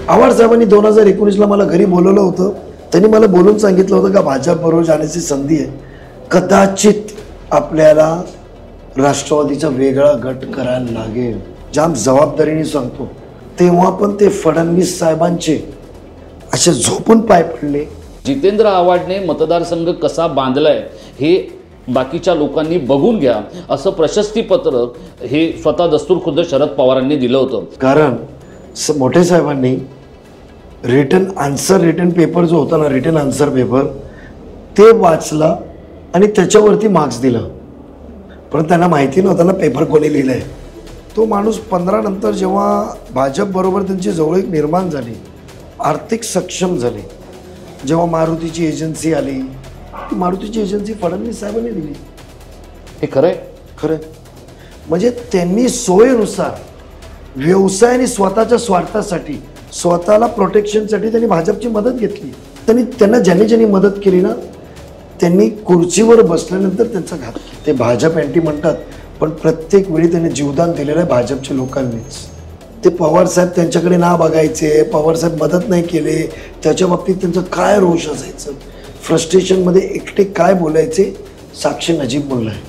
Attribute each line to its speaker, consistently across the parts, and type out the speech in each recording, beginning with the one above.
Speaker 1: आव्हाड साहेबांनी 2019ला मला घरी बोलवलं होतं. त्यांनी मला बोलून सांगितलं होतं का भाजप बरोबर जाण्याची संधी आहे, कदाचित आपल्याला राष्ट्रवादीचा वेगळा गट करायला लागेल. जाम जबाबदारीने सांगतो. तेव्हा पण ते फडणवीस साहेबांचे असे झोपून पाय पडले.
Speaker 2: जितेंद्र आव्हाडने मतदारसंघ कसा बांधलाय हे बाकीच्या लोकांनी बघून घ्या असं प्रशस्तीपत्र हे स्वतः दस्तूरखुद्द शरद पवारांनी दिलं होतं.
Speaker 1: कारण मोठे साहेबांनी रिटर्न पेपर जो होता ना, रिटर्न आन्सर पेपर ते वाचला आणि त्याच्यावरती मार्क्स दिलं. पण त्यांना माहिती नव्हतं ना पेपर कोणी लिहिलंय. तो माणूस 15 नंतर जेव्हा भाजप बरोबर त्यांची जवळीक निर्माण झाली, आर्थिक सक्षम झाले, जेव्हा मारुतीची एजन्सी आली, ती मारुतीची एजन्सी फडणवीस साहेबांनी दिली.
Speaker 2: हे खरंय?
Speaker 1: खरं. म्हणजे त्यांनी सोयीनुसार व्यवसाय आणि स्वतःच्या स्वार्थासाठी, स्वतःला प्रोटेक्शनसाठी त्यांनी भाजपची मदत घेतली. त्यांना ज्यांनी मदत केली ना, त्यांनी खुर्चीवर बसल्यानंतर त्यांचा घात. ते भाजप अँटी म्हणतात, पण प्रत्येक वेळी त्यांनी जीवदान दिलेलं आहे भाजपच्या लोकांनीच. ते पवारसाहेब त्यांच्याकडे ना बघायचे, पवारसाहेब मदत नाही केले, त्याच्या बाबतीत त्यांचं काय रोष असायचं, फ्रस्ट्रेशनमध्ये एकटे काय बोलायचे. साक्षी नजीब मुल्ला आहे,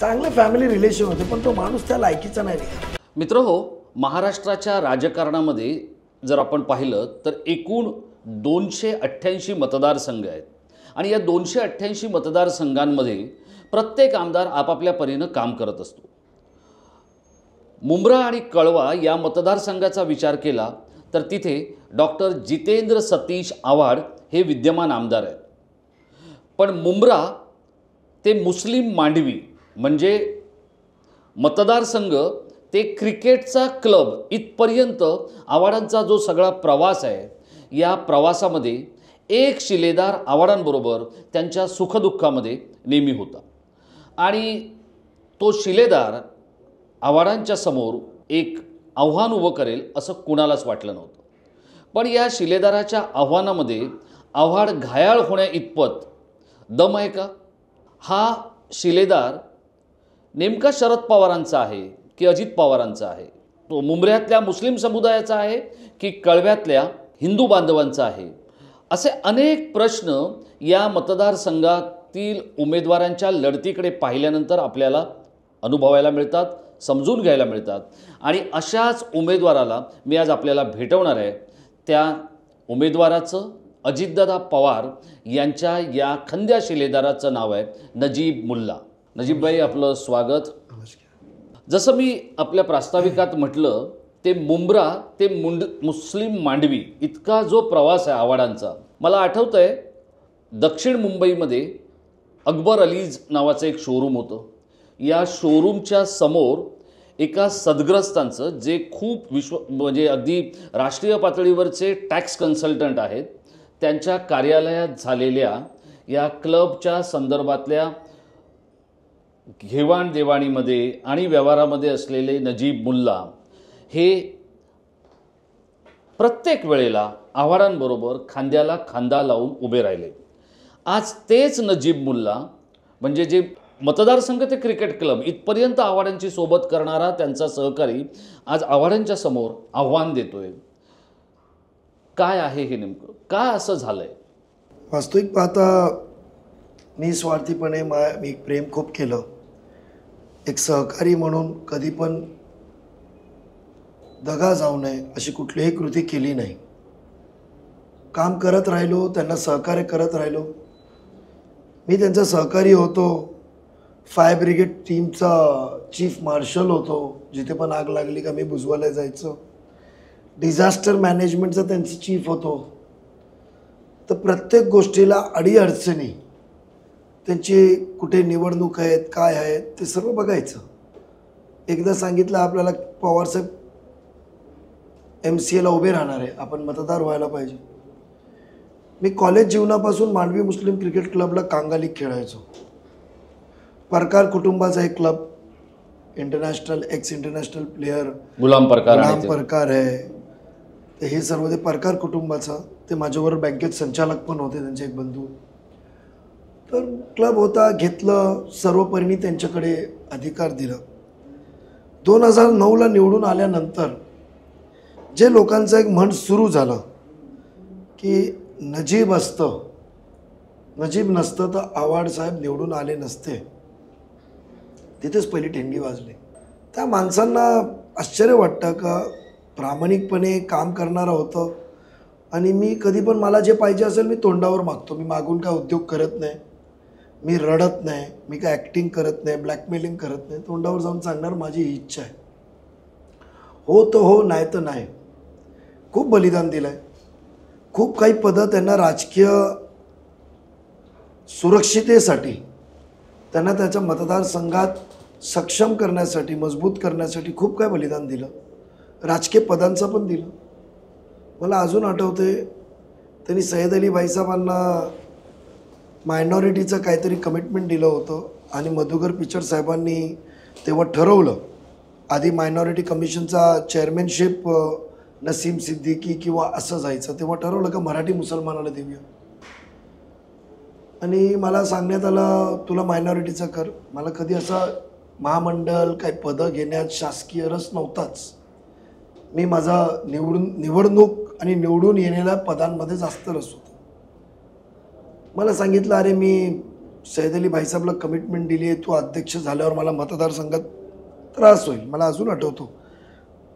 Speaker 1: चांगलं फॅमिली रिलेशन होते, पण तो माणूस त्या लायकीचा नाही.
Speaker 2: मित्रहो, महाराष्ट्राच्या राजकारणामध्ये जर आपण पाहिलं तर एकूण 288 मतदारसंघ आहेत आणि या 288 मतदारसंघांमध्ये प्रत्येक आमदार आपापल्या परीनं काम करत असतो. मुंब्रा आणि कळवा या मतदारसंघाचा विचार केला तर तिथे डॉक्टर जितेंद्र सतीश आव्हाड हे विद्यमान आमदार आहेत. पण मुंब्रा ते मुस्लिम मांडवी म्हणजे मतदारसंघ ते क्रिकेटचा क्लब इथपर्यंत आव्हाडांचा जो सगळा प्रवास आहे, या प्रवासामध्ये एक शिलेदार आव्हाडांबरोबर त्यांच्या सुखदुःखामध्ये नेहमी होता आणि तो शिलेदार आव्हाडांच्या समोर एक आव्हान उभं करेल असं कुणालाच वाटलं नव्हतं. पण या शिलेदाराच्या आव्हानामध्ये आव्हाड घायाळ होण्या इतपत दम आहे का? हा शिलेदार नेमका शरद पवारांचा आहे की अजित पवारांचा आहे? तो मुंब्र्यातल्या मुस्लिम समुदायाचा आहे की कळव्यातल्या हिंदू बांधवांचा आहे? असे अनेक प्रश्न या मतदारसंघातील उमेदवारांच्या लढतीकडे पाहिल्यानंतर आपल्याला अनुभवायला मिळतात, समजून घ्यायला मिळतात. आणि अशाच उमेदवाराला मी आज आपल्याला भेटवणार आहे. त्या उमेदवाराचं अजितदादा पवार यांच्या या खंद्या शिलेदाराचं नाव आहे नजीब मुल्ला. नजीबभाई, आपलं स्वागत. जसं मी आपल्या प्रास्ताविकात म्हटलं, ते मुंब्रा ते मुस्लिम मांडवी इतका जो प्रवास आहे आव्हाडांचा, मला आठवतं आहे दक्षिण मुंबईमध्ये अकबर अलीज नावाचं एक शोरूम होतं. या शोरूमच्या समोर एका सद्ग्रस्तांचं, जे खूप म्हणजे अगदी राष्ट्रीय पातळीवरचे टॅक्स कन्सल्टंट आहेत, त्यांच्या कार्यालयात झालेल्या या क्लबच्या संदर्भातल्या घेवाणदेवाणीमध्ये आणि व्यवहारामध्ये असलेले नजीब मुल्ला हे प्रत्येक वेळेला आव्हाडांबरोबर खांद्याला खांदा लावून उभे राहिले. आज तेच नजीब मुल्ला म्हणजे जे मतदारसंघ ते क्रिकेट क्लब इथपर्यंत आव्हाडांची सोबत करणारा त्यांचा सहकारी आज आव्हाडांच्या समोर आव्हान देतोय. काय आहे हे नेमकं? काय असं झालंय?
Speaker 1: वास्तविक पाहता निस्वार्थीपणे मी प्रेम खूप केलं. एक सहकारी म्हणून कधी पण दगा जाऊ नये अशी कुठलीही कृती केली नाही. काम करत राहिलो, त्यांना सहकार्य करत राहिलो. मी त्यांचा सहकारी होतो. फायर ब्रिगेड टीमचा चीफ मार्शल होतो. जिथे पण आग लागली का मी बुजवायला जायचो. डिझास्टर मॅनेजमेंटचा त्यांचा चीफ होतो. तर प्रत्येक गोष्टीला अडीअडचणी, त्यांची कुठे निवडणूक आहेत, काय आहेत, ते सर्व बघायचं. एकदा सांगितलं आपल्याला पवारसाहेब MCAला उभे राहणार आहे, आपण मतदार व्हायला पाहिजे. मी कॉलेज जीवनापासून मांडवी मुस्लिम क्रिकेट क्लबला कांगाली खेळायचो. परकार कुटुंबाचा एक क्लब, इंटरनॅशनल इंटरनॅशनल प्लेयर गुलाम परकार आहे. तर हे सर्व ते परकार कुटुंबाचा, ते माझ्याबरोबर बँकेत संचालक पण होते, त्यांचे एक बंधू. तर क्लब होता, घेतलं, सर्व परीने त्यांच्याकडे अधिकार दिलं. 2009ला निवडून आल्यानंतर जे लोकांचं एक म्हण सुरू झालं की नजीब असतं, नजीब नसतं तर आव्हाड साहेब निवडून आले नसते, तिथेच पहिली ठिणगी वाजली. त्या माणसांना आश्चर्य वाटतं का प्रामाणिकपणे काम करणारं होतं आणि मी कधी पण मला जे पाहिजे असेल मी तोंडावर मागतो. मी मागून काय उद्योग करत नाही, मी रडत नाही, मी काय ॲक्टिंग करत नाही, ब्लॅकमेलिंग करत नाही. तोंडावर जाऊन सांगणार माझी ही इच्छा आहे, हो तर हो, नाही तर नाही. खूप बलिदान दिलं आहे. खूप काही पदं त्यांना राजकीय सुरक्षितेसाठी, त्यांना त्याच्या मतदारसंघात सक्षम करण्यासाठी, मजबूत करण्यासाठी खूप काय बलिदान दिलं. राजकीय पदांचं पण दिलं. मला अजून आठवते त्यांनी सय्यद अली भाईसाहेबांना मायनॉरिटीचं काहीतरी कमिटमेंट दिलं होतं आणि मधुकर पिचड साहेबांनी तेव्हा ठरवलं, आधी मायनॉरिटी कमिशनचा चेअरमॅनशिप नसीम सिद्दीकी किंवा असं जायचं. तेव्हा ठरवलं का मराठी मुसलमानाला देऊया आणि मला सांगण्यात आलं तुला मायनॉरिटीचं कर. मला कधी असा महामंडळ काही पदं घेण्यात शासकीय रस नव्हताच. मी माझा निवडणूक आणि निवडून येलेल्या पदांमध्ये जास्त रस होता. मला सांगितलं अरे मी सय्यद अली भाईसाहेबला कमिटमेंट दिली आहे, तू अध्यक्ष झाल्यावर मला मतदारसंघात त्रास होईल. मला अजून आठवतो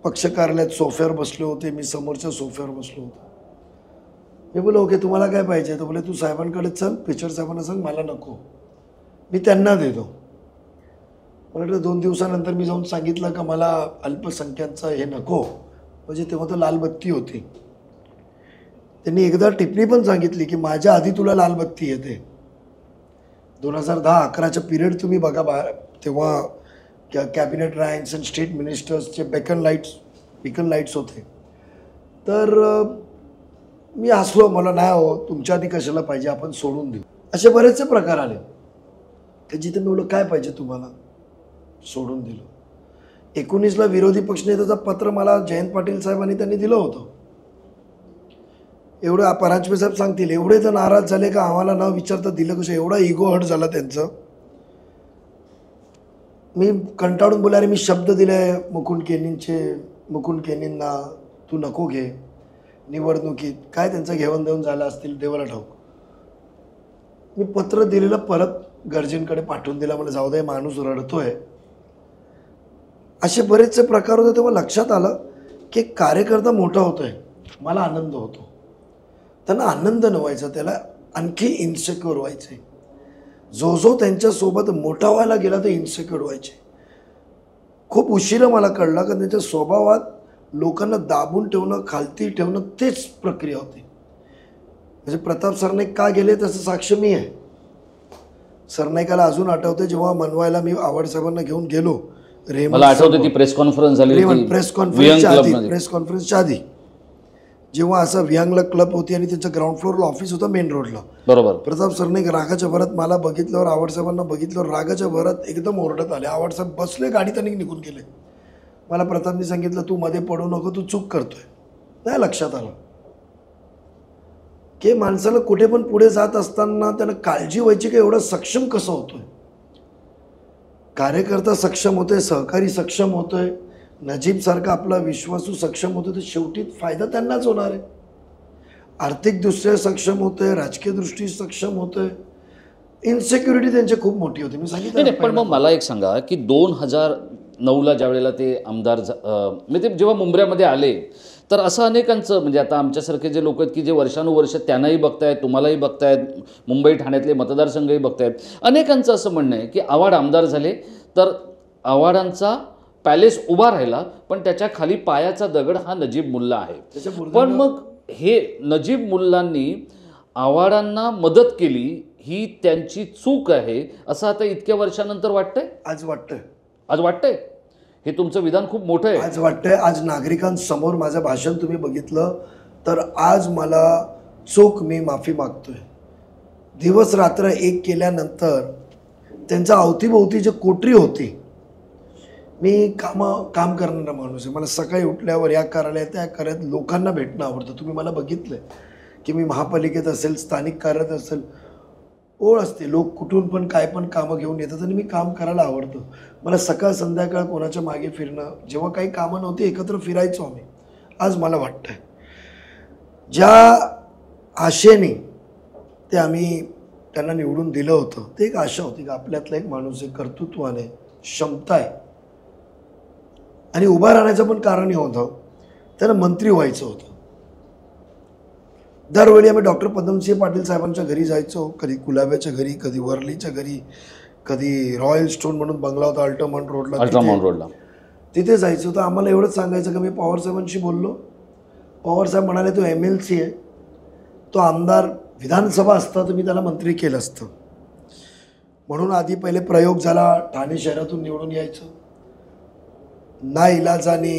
Speaker 1: पक्ष कार्यालयात सोफ्यावर बसले होते, मी समोरच्या सोफ्यावर बसलो होतो. मी बोललो ओके तुम्हाला काय पाहिजे, तर बोले तू साहेबांकडे चल, पिचड साहेबांना सांग मला नको, मी त्यांना देतो. मला वाटतं 2 दिवसानंतर मी जाऊन सांगितलं का मला अल्पसंख्याकचं हे नको, म्हणजे तेव्हा तर लालबत्ती होती. त्यांनी एकदा टिप्पणी पण सांगितली की माझ्या आधी तुला लालबत्ती येते. 2010-11च्या पिरियड तुम्ही बघा, तेव्हा कॅबिनेट रँक्स अँड स्टेट मिनिस्टर्सचे बेकन लाईट्स होते. तर मी हसलो, मला नाही हो तुमच्या आधी कशाला पाहिजे, आपण सोडून देऊ. असे बरेचसे प्रकार आले की जिथे मी बोललो काय पाहिजे तुम्हाला, सोडून दिलं. 19ला विरोधी पक्षनेत्याचं पत्र मला जयंत पाटील साहेबांनी त्यांनी दिलं होतं. एवढं परांजपे साहेब सांगतील एवढे तर नाराज झाले का आम्हाला न विचारता दिलं कसं, एवढा इगो हर्ट झाला त्यांचं. मी कंटाळून बोला अरे मी शब्द दिले मुकुंद केनींना, तू नको घे निवडणुकीत. काय त्यांचं घेऊन देऊन झालं असतील देवाला ठाऊक. मी पत्र दिलेलं परत गर्जींकडे पाठवून दिला, मला जाऊ दे माणूस रडतोय. असे बरेचसे प्रकार होते. तेव्हा लक्षात आलं की कार्यकर्ता मोठा होतोय, मला आनंद होतो. त्यांना आनंद नव्हायचा, त्याला आणखी इन्सेक्युअर व्हायचे. जो त्यांच्यासोबत मोठा व्हायला गेला तर इन्सेक्युअर व्हायचे. खूप उशिरा मला कळलं का त्यांच्या स्वभावात लोकांना दाबून ठेवणं, खालती ठेवणं तेच प्रक्रिया होती. म्हणजे प्रताप सरनाईक का गेले त्याचं साक्ष मी आहे. सरनाईकाला अजून आठवते जेव्हा मनवायला मी आव्हाड साहेबांना घेऊन गेलो,
Speaker 2: मला आठवते ती प्रेस कॉन्फरन्स झाली होती,
Speaker 1: प्रेस कॉन्फरन्सच्या आधी जेव्हा असा विहंगला क्लब होती आणि त्यांच्या ग्राउंड फ्लोअरला ऑफिस होतं मेन रोडला.
Speaker 2: बरोबर.
Speaker 1: प्रताप सरनाईक रागाच्या भरात मला बघितल्यावर, आव्हाड साहेबांना बघितल्यावर रागाच्या भरात एकदम ओरडत आले. आव्हाड साहेब बसले गाडीत आणि निघून गेले. मला प्रतापनी सांगितलं तू मध्ये पडू नको, तू चूक करतोय. नाही लक्षात आलं की माणसाला कुठे पण पुढे जात असताना त्यांना काळजी व्हायची की एवढा सक्षम कसं होतोय. कार्यकर्ता सक्षम होतोय, सहकारी सक्षम होतोय, नजीब सारखा आपला विश्वासू सक्षम होतोय, तर शेवटी फायदा त्यांनाच होणार आहे. आर्थिकदृष्ट्या सक्षम होतोय, राजकीय दृष्टी सक्षम होतोय. इन्सेक्युरिटी त्यांची खूप मोठी होती. मी सांगितलं.
Speaker 2: पण मग मला एक सांगा की 2009ला ज्या वेळेला ते आमदार म्हणजे जेव्हा मुंबऱ्यामध्ये आले, तर असं अनेकांचं म्हणजे आता आमच्यासारखे जे लोक आहेत की जे वर्षानुवर्ष त्यांनाही बघतायत, तुम्हालाही बघतायत, मुंबई ठाण्यातले मतदारसंघही बघतायत, अनेकांचं असं म्हणणं आहे की आव्हाड आमदार झाले तर आव्हाडांचा पॅलेस उभा राहिला, पण त्याच्या खाली पायाचा दगड हा नजीब मुल्ला आहे. पण मग हे नजीब मुल्लांनी आव्हाडांना मदत केली ही त्यांची चूक आहे असं आता इतक्या वर्षानंतर वाटतंय?
Speaker 1: आज
Speaker 2: वाटतंय. हे तुमचं विधान खूप मोठं आहे.
Speaker 1: आज वाटतंय. आज नागरिकांसमोर माझं भाषण तुम्ही बघितलं तर आज मला चूक, मी माफी मागतोय. दिवस रात्र एक केल्यानंतर त्यांच्या अवतीभोवती जी कोटरी होती, मी काम करणारा माणूस आहे. मला सकाळी उठल्यावर या कार्यालयात त्या कार्यालयात लोकांना भेटणं आवडतं. तुम्ही मला बघितलं की मी महापालिकेत असेल, स्थानिक कार्यालयात असेल, ओळ असते. लोक कुठून पण काय पण कामं घेऊन येतात आणि मी काम करायला आवडतं. मला सकाळ संध्याकाळ कोणाच्या मागे फिरणं, जेव्हा काही कामं नव्हती एकत्र फिरायचो आम्ही. आज मला वाटतंय ज्या आशेने ते आम्ही त्यांना निवडून दिलं होतं ते एक आशा होती की आपल्यातला एक माणूस आहे, कर्तृत्वाने, क्षमता आहे आणि उभा राहण्याचं पण कारण हे होतं त्यांना मंत्री व्हायचं होतं. दरवेळी आम्ही डॉक्टर पद्मसिंह पाटील साहेबांच्या घरी जायचो, कधी कुलाब्याच्या घरी, कधी वर्लीच्या घरी, कधी रॉयल स्टोन म्हणून बंगला होता अल्ट्रामाउंट रोडला, तिथे जायचं. तर आम्हाला एवढंच सांगायचं की मी पवार साहेबांशी बोललो, पवार साहेब म्हणाले तो MLC आहे, तो आमदार विधानसभा असता तर मी त्याला मंत्री केलं असतं. म्हणून आधी पहिले प्रयोग झाला, ठाणे शहरातून निवडून यायचं. नाइलाजाने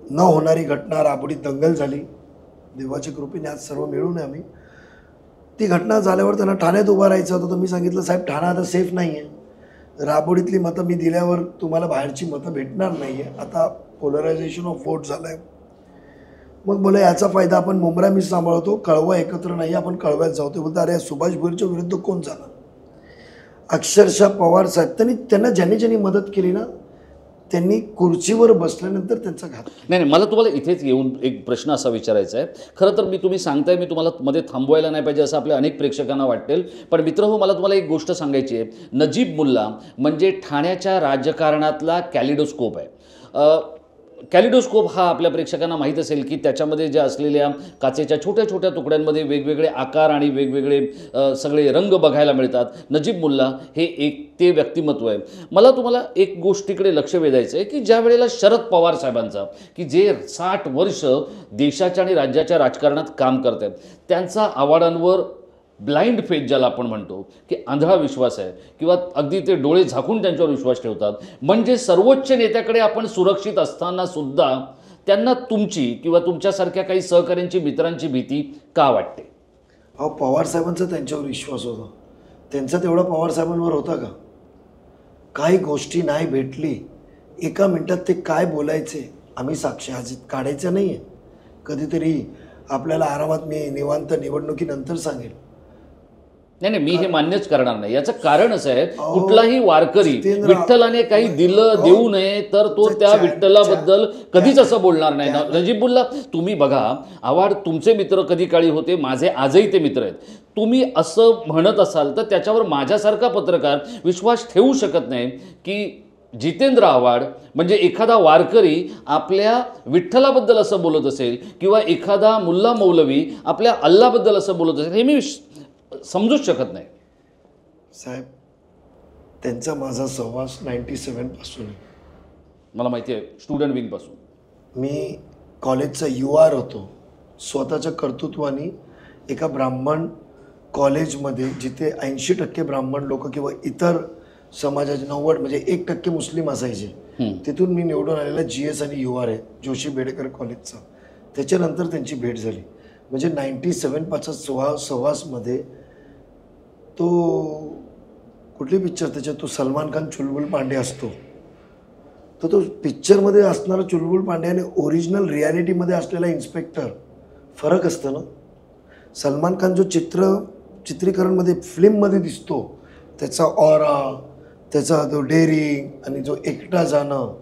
Speaker 1: न होणारी घटना, राबडीत दंगल झाली, देवाच्या कृपेने आज सर्व मिळून आहे आम्ही. ती घटना झाल्यावर त्यांना ठाण्यात उभं राहायचं होतं. तर मी सांगितलं साहेब ठाणा आता सेफ नाही आहे, राबोडीतली मतं मी दिल्यावर तुम्हाला बाहेरची मतं भेटणार नाही आहे, आता पोलरायझेशन ऑफ वोट झालं आहे. मग बोला याचा फायदा आपण मुंब्रा मी सांभाळतो, कळवा एकत्र नाही, आपण कळव्यात जाऊ. ते बोलतो अरे सुभाष भोईरच्या विरुद्ध कोण झालं. अक्षरशः पवार साहेब त्यांना ज्यांनी मदत केली ना त्यांनी खुर्चीवर बसल्यानंतर त्यांचा घात.
Speaker 2: नाही, मला तुम्हाला इथेच येऊन एक प्रश्न असा विचारायचा आहे. खरं तर तुम्ही सांगताय, मी तुम्हाला मध्ये थांबवायला नाही पाहिजे असं आपल्या अनेक प्रेक्षकांना वाटेल, पण मित्रहो मला तुम्हाला एक गोष्ट सांगायची आहे. नजीब मुल्ला म्हणजे ठाण्याच्या राजकारणातला कॅलिडोस्कोप आहे. कॅलिडोस्कोप हा आपल्या प्रेक्षकांना माहीत असेल की त्याच्यामध्ये ज्या असलेल्या काचेच्या छोट्या छोट्या तुकड्यांमध्ये वेगवेगळे आकार आणि वेगवेगळे सगळे रंग बघायला मिळतात. नजीब मुल्ला हे एक ते व्यक्तिमत्व आहे. मला तुम्हाला एक गोष्टीकडे लक्ष वेधायचं आहे की ज्या वेळेला शरद पवार साहेबांचा की जे 60 वर्ष देशाच्या आणि राज्याच्या राजकारणात काम करत आहेत त्यांचा आव्हाडांवर ब्लाइंड फेथ ज्याला आपण म्हणतो की आंधळा विश्वास आहे किंवा अगदी ते डोळे झाकून त्यांच्यावर विश्वास ठेवतात. म्हणजे सर्वोच्च नेत्याकडे आपण सुरक्षित असताना सुद्धा त्यांना तुमची किंवा तुमच्यासारख्या काही सहकाऱ्यांची मित्रांची भीती का वाटते.
Speaker 1: अहो पवार साहेबांचा त्यांच्यावर विश्वास होता, त्यांचा तेवढा पवार साहेबांवर होता का. काही गोष्टी नाही भेटली, एका मिनिटात ते काय बोलायचे आम्ही साक्षी आज काढायचं नाही आहे. कधीतरी आपल्याला आरामात मी निवांत निवडणुकीनंतर सांगेल.
Speaker 2: नाही, मी हे मान्यच करणार नाही. याचं कारण असं आहे, कुठलाही वारकरी विठ्ठलाने काही दिलं देऊ नये तर तो त्या विठ्ठलाबद्दल कधीच असं बोलणार नाही. नजीबुल्ला तुम्ही बघा, आव्हाड तुमचे मित्र कधी काळी होते, माझे आजही ते मित्र आहेत. तुम्ही असं म्हणत असाल तर त्याच्यावर माझ्यासारखा पत्रकार विश्वास ठेवू शकत नाही की जितेंद्र आव्हाड म्हणजे एखादा वारकरी आपल्या विठ्ठलाबद्दल असं बोलत असेल किंवा एखादा मुल्ला मौलवी आपल्या अल्लाबद्दल असं बोलत असेल, हे मी समजूच शकत नाही.
Speaker 1: साहेब त्यांचा माझा सहवास 97 पासून आहे.
Speaker 2: मला माहिती आहे, स्टुडंट विंगपासून.
Speaker 1: मी कॉलेजचा UR होतो. स्वतःच्या कर्तृत्वाने एका ब्राह्मण कॉलेजमध्ये जिथे 80% ब्राह्मण लोक किंवा इतर समाजाचे 90 म्हणजे 1% मुस्लिम असायचे, तिथून मी निवडून आलेला GS आणि UR आहे जोशी बेडेकर कॉलेजचा. त्याच्यानंतर त्यांची भेट झाली. म्हणजे 97 पाचचा सहवासमध्ये तो कुठली पिक्चर त्याच्यात तो सलमान खान चुलबुल पांडे असतो, तर तो पिक्चरमध्ये असणारा चुलबुल पांडे आणि ओरिजिनल रियालिटीमध्ये असलेला इन्स्पेक्टर फरक असतं ना. सलमान खान जो चित्रीकरणमध्ये फिल्ममध्ये दिसतो त्याचा ऑरा, त्याचा तो डेअरिंग आणि जो एकटा जाणं,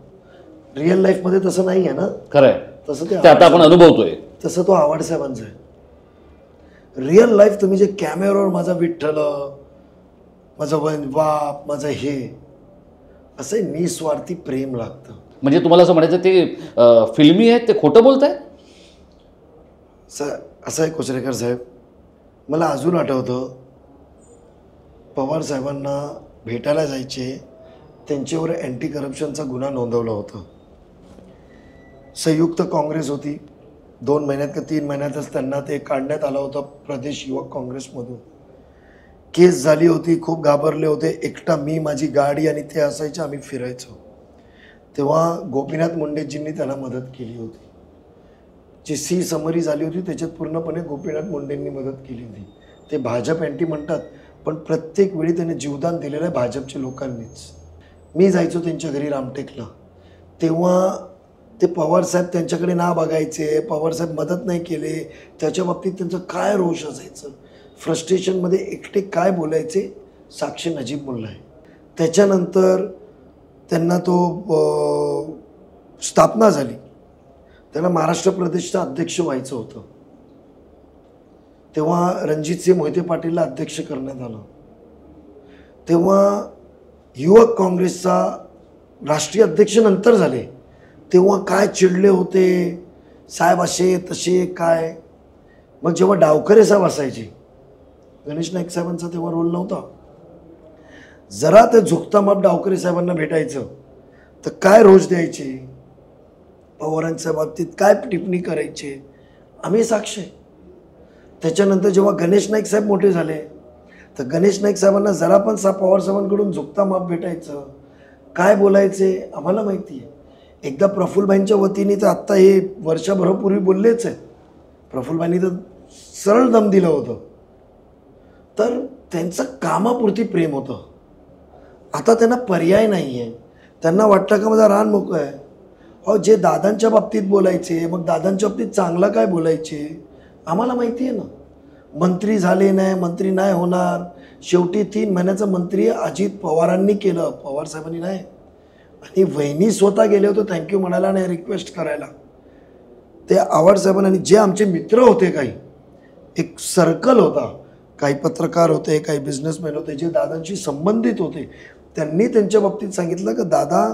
Speaker 1: रिअल लाईफमध्ये तसं नाही आहे ना.
Speaker 2: खरं आहे,
Speaker 1: तसं ते
Speaker 2: आता आपण अनुभवतोय.
Speaker 1: तसं तो आव्हाड साहेबांचा आहे. रिअल लाईफ तुम्ही जे कॅमेऱ्यावर माझा विठ्ठल, माझा बाप, माझं हे असं निस्वार्थी प्रेम लागतं.
Speaker 2: म्हणजे तुम्हाला असं म्हणायचं ते फिल्मी आहेत, ते खोटं बोलताय.
Speaker 1: असं आहे कोचरेकर साहेब, मला अजून आठवतं पवार साहेबांना भेटायला जायचे, त्यांच्यावर अँटी करप्शनचा गुन्हा नोंदवला होता. संयुक्त काँग्रेस होती, 2 महिन्यात का 3 महिन्यातच त्यांना ते काढण्यात आलं होतं प्रदेश युवक काँग्रेसमधून. केस झाली होती, खूप घाबरले होते. एकटा मी, माझी गाडी आणि ते असायचे, आम्ही फिरायचो. तेव्हा गोपीनाथ मुंडेजींनी त्यांना मदत केली होती. जी समरी झाली होती त्याच्यात पूर्णपणे गोपीनाथ मुंडेंनी मदत केली होती. ते भाजप अँटी म्हणतात, पण प्रत्येक वेळी त्यांनी जीवदान दिलेलं आहे भाजपच्या लोकांनीच. मी जायचो त्यांच्या घरी रामटेकला, तेव्हा ते पवारसाहेब त्यांच्याकडे ना बघायचे, पवारसाहेब मदत नाही केले, त्याच्या बाबतीत त्यांचं काय रोष असायचं, फ्रस्ट्रेशनमध्ये एकटे काय बोलायचे. साक्षी नजीब मुल्ला आहे. त्याच्यानंतर त्यांना तो स्थापना झाली, त्यांना महाराष्ट्र प्रदेशचा अध्यक्ष व्हायचं होतं. तेव्हा रणजितसिंह मोहिते पाटीलला अध्यक्ष करण्यात आलं. तेव्हा युवक काँग्रेसचा राष्ट्रीय अध्यक्ष नंतर झाले. तेव्हा काय चिडले होते साहेब, असे तसे काय. मग जेव्हा डावखरे साहेब असायचे, गणेश नाईक साहेबांचा तेव्हा रोल नव्हता, जरा ते झुकता माप डावखरे साहेबांना भेटायचं तर काय रोज द्यायचे, पवारांच्या बाबतीत काय टिप्पणी करायचे, आम्ही साक्ष आहे. त्याच्यानंतर जेव्हा गणेश नाईक साहेब मोठे झाले तर गणेश नाईक साहेबांना जरा पण पवार साहेबांकडून झुकता माप भेटायचं, काय बोलायचे आम्हाला माहिती आहे. एकदा प्रफुल्लभाईंच्या वतीने तर आत्ता हे वर्षभरापूर्वी बोललेच आहे, प्रफुल्लभाईंनी तर सरळ दम दिलं होतं. तर त्यांचं कामापुरती प्रेम होतं. आता त्यांना पर्याय नाही आहे. त्यांना वाटतं का माझा रान मोकळं आहे. अहो, जे दादांच्या बाबतीत बोलायचे, मग दादांच्या बाबतीत चांगलं काय बोलायचे आम्हाला माहिती आहे ना. मंत्री झाले नाही, मंत्री नाही होणार, शेवटी 3 महिन्याचं मंत्री अजित पवारांनी केलं, पवार साहेबांनी नाही. आणि वहिनी स्वतः गेले होते थँक्यू म्हणायला नाही रिक्वेस्ट करायला. ते आव्हाड साहेबांनी, आणि जे आमचे मित्र होते, काही एक सर्कल होता, काही पत्रकार होते, काही बिझनेसमॅन होते जे दादांशी संबंधित होते, त्यांनी त्यांच्या बाबतीत सांगितलं की दादा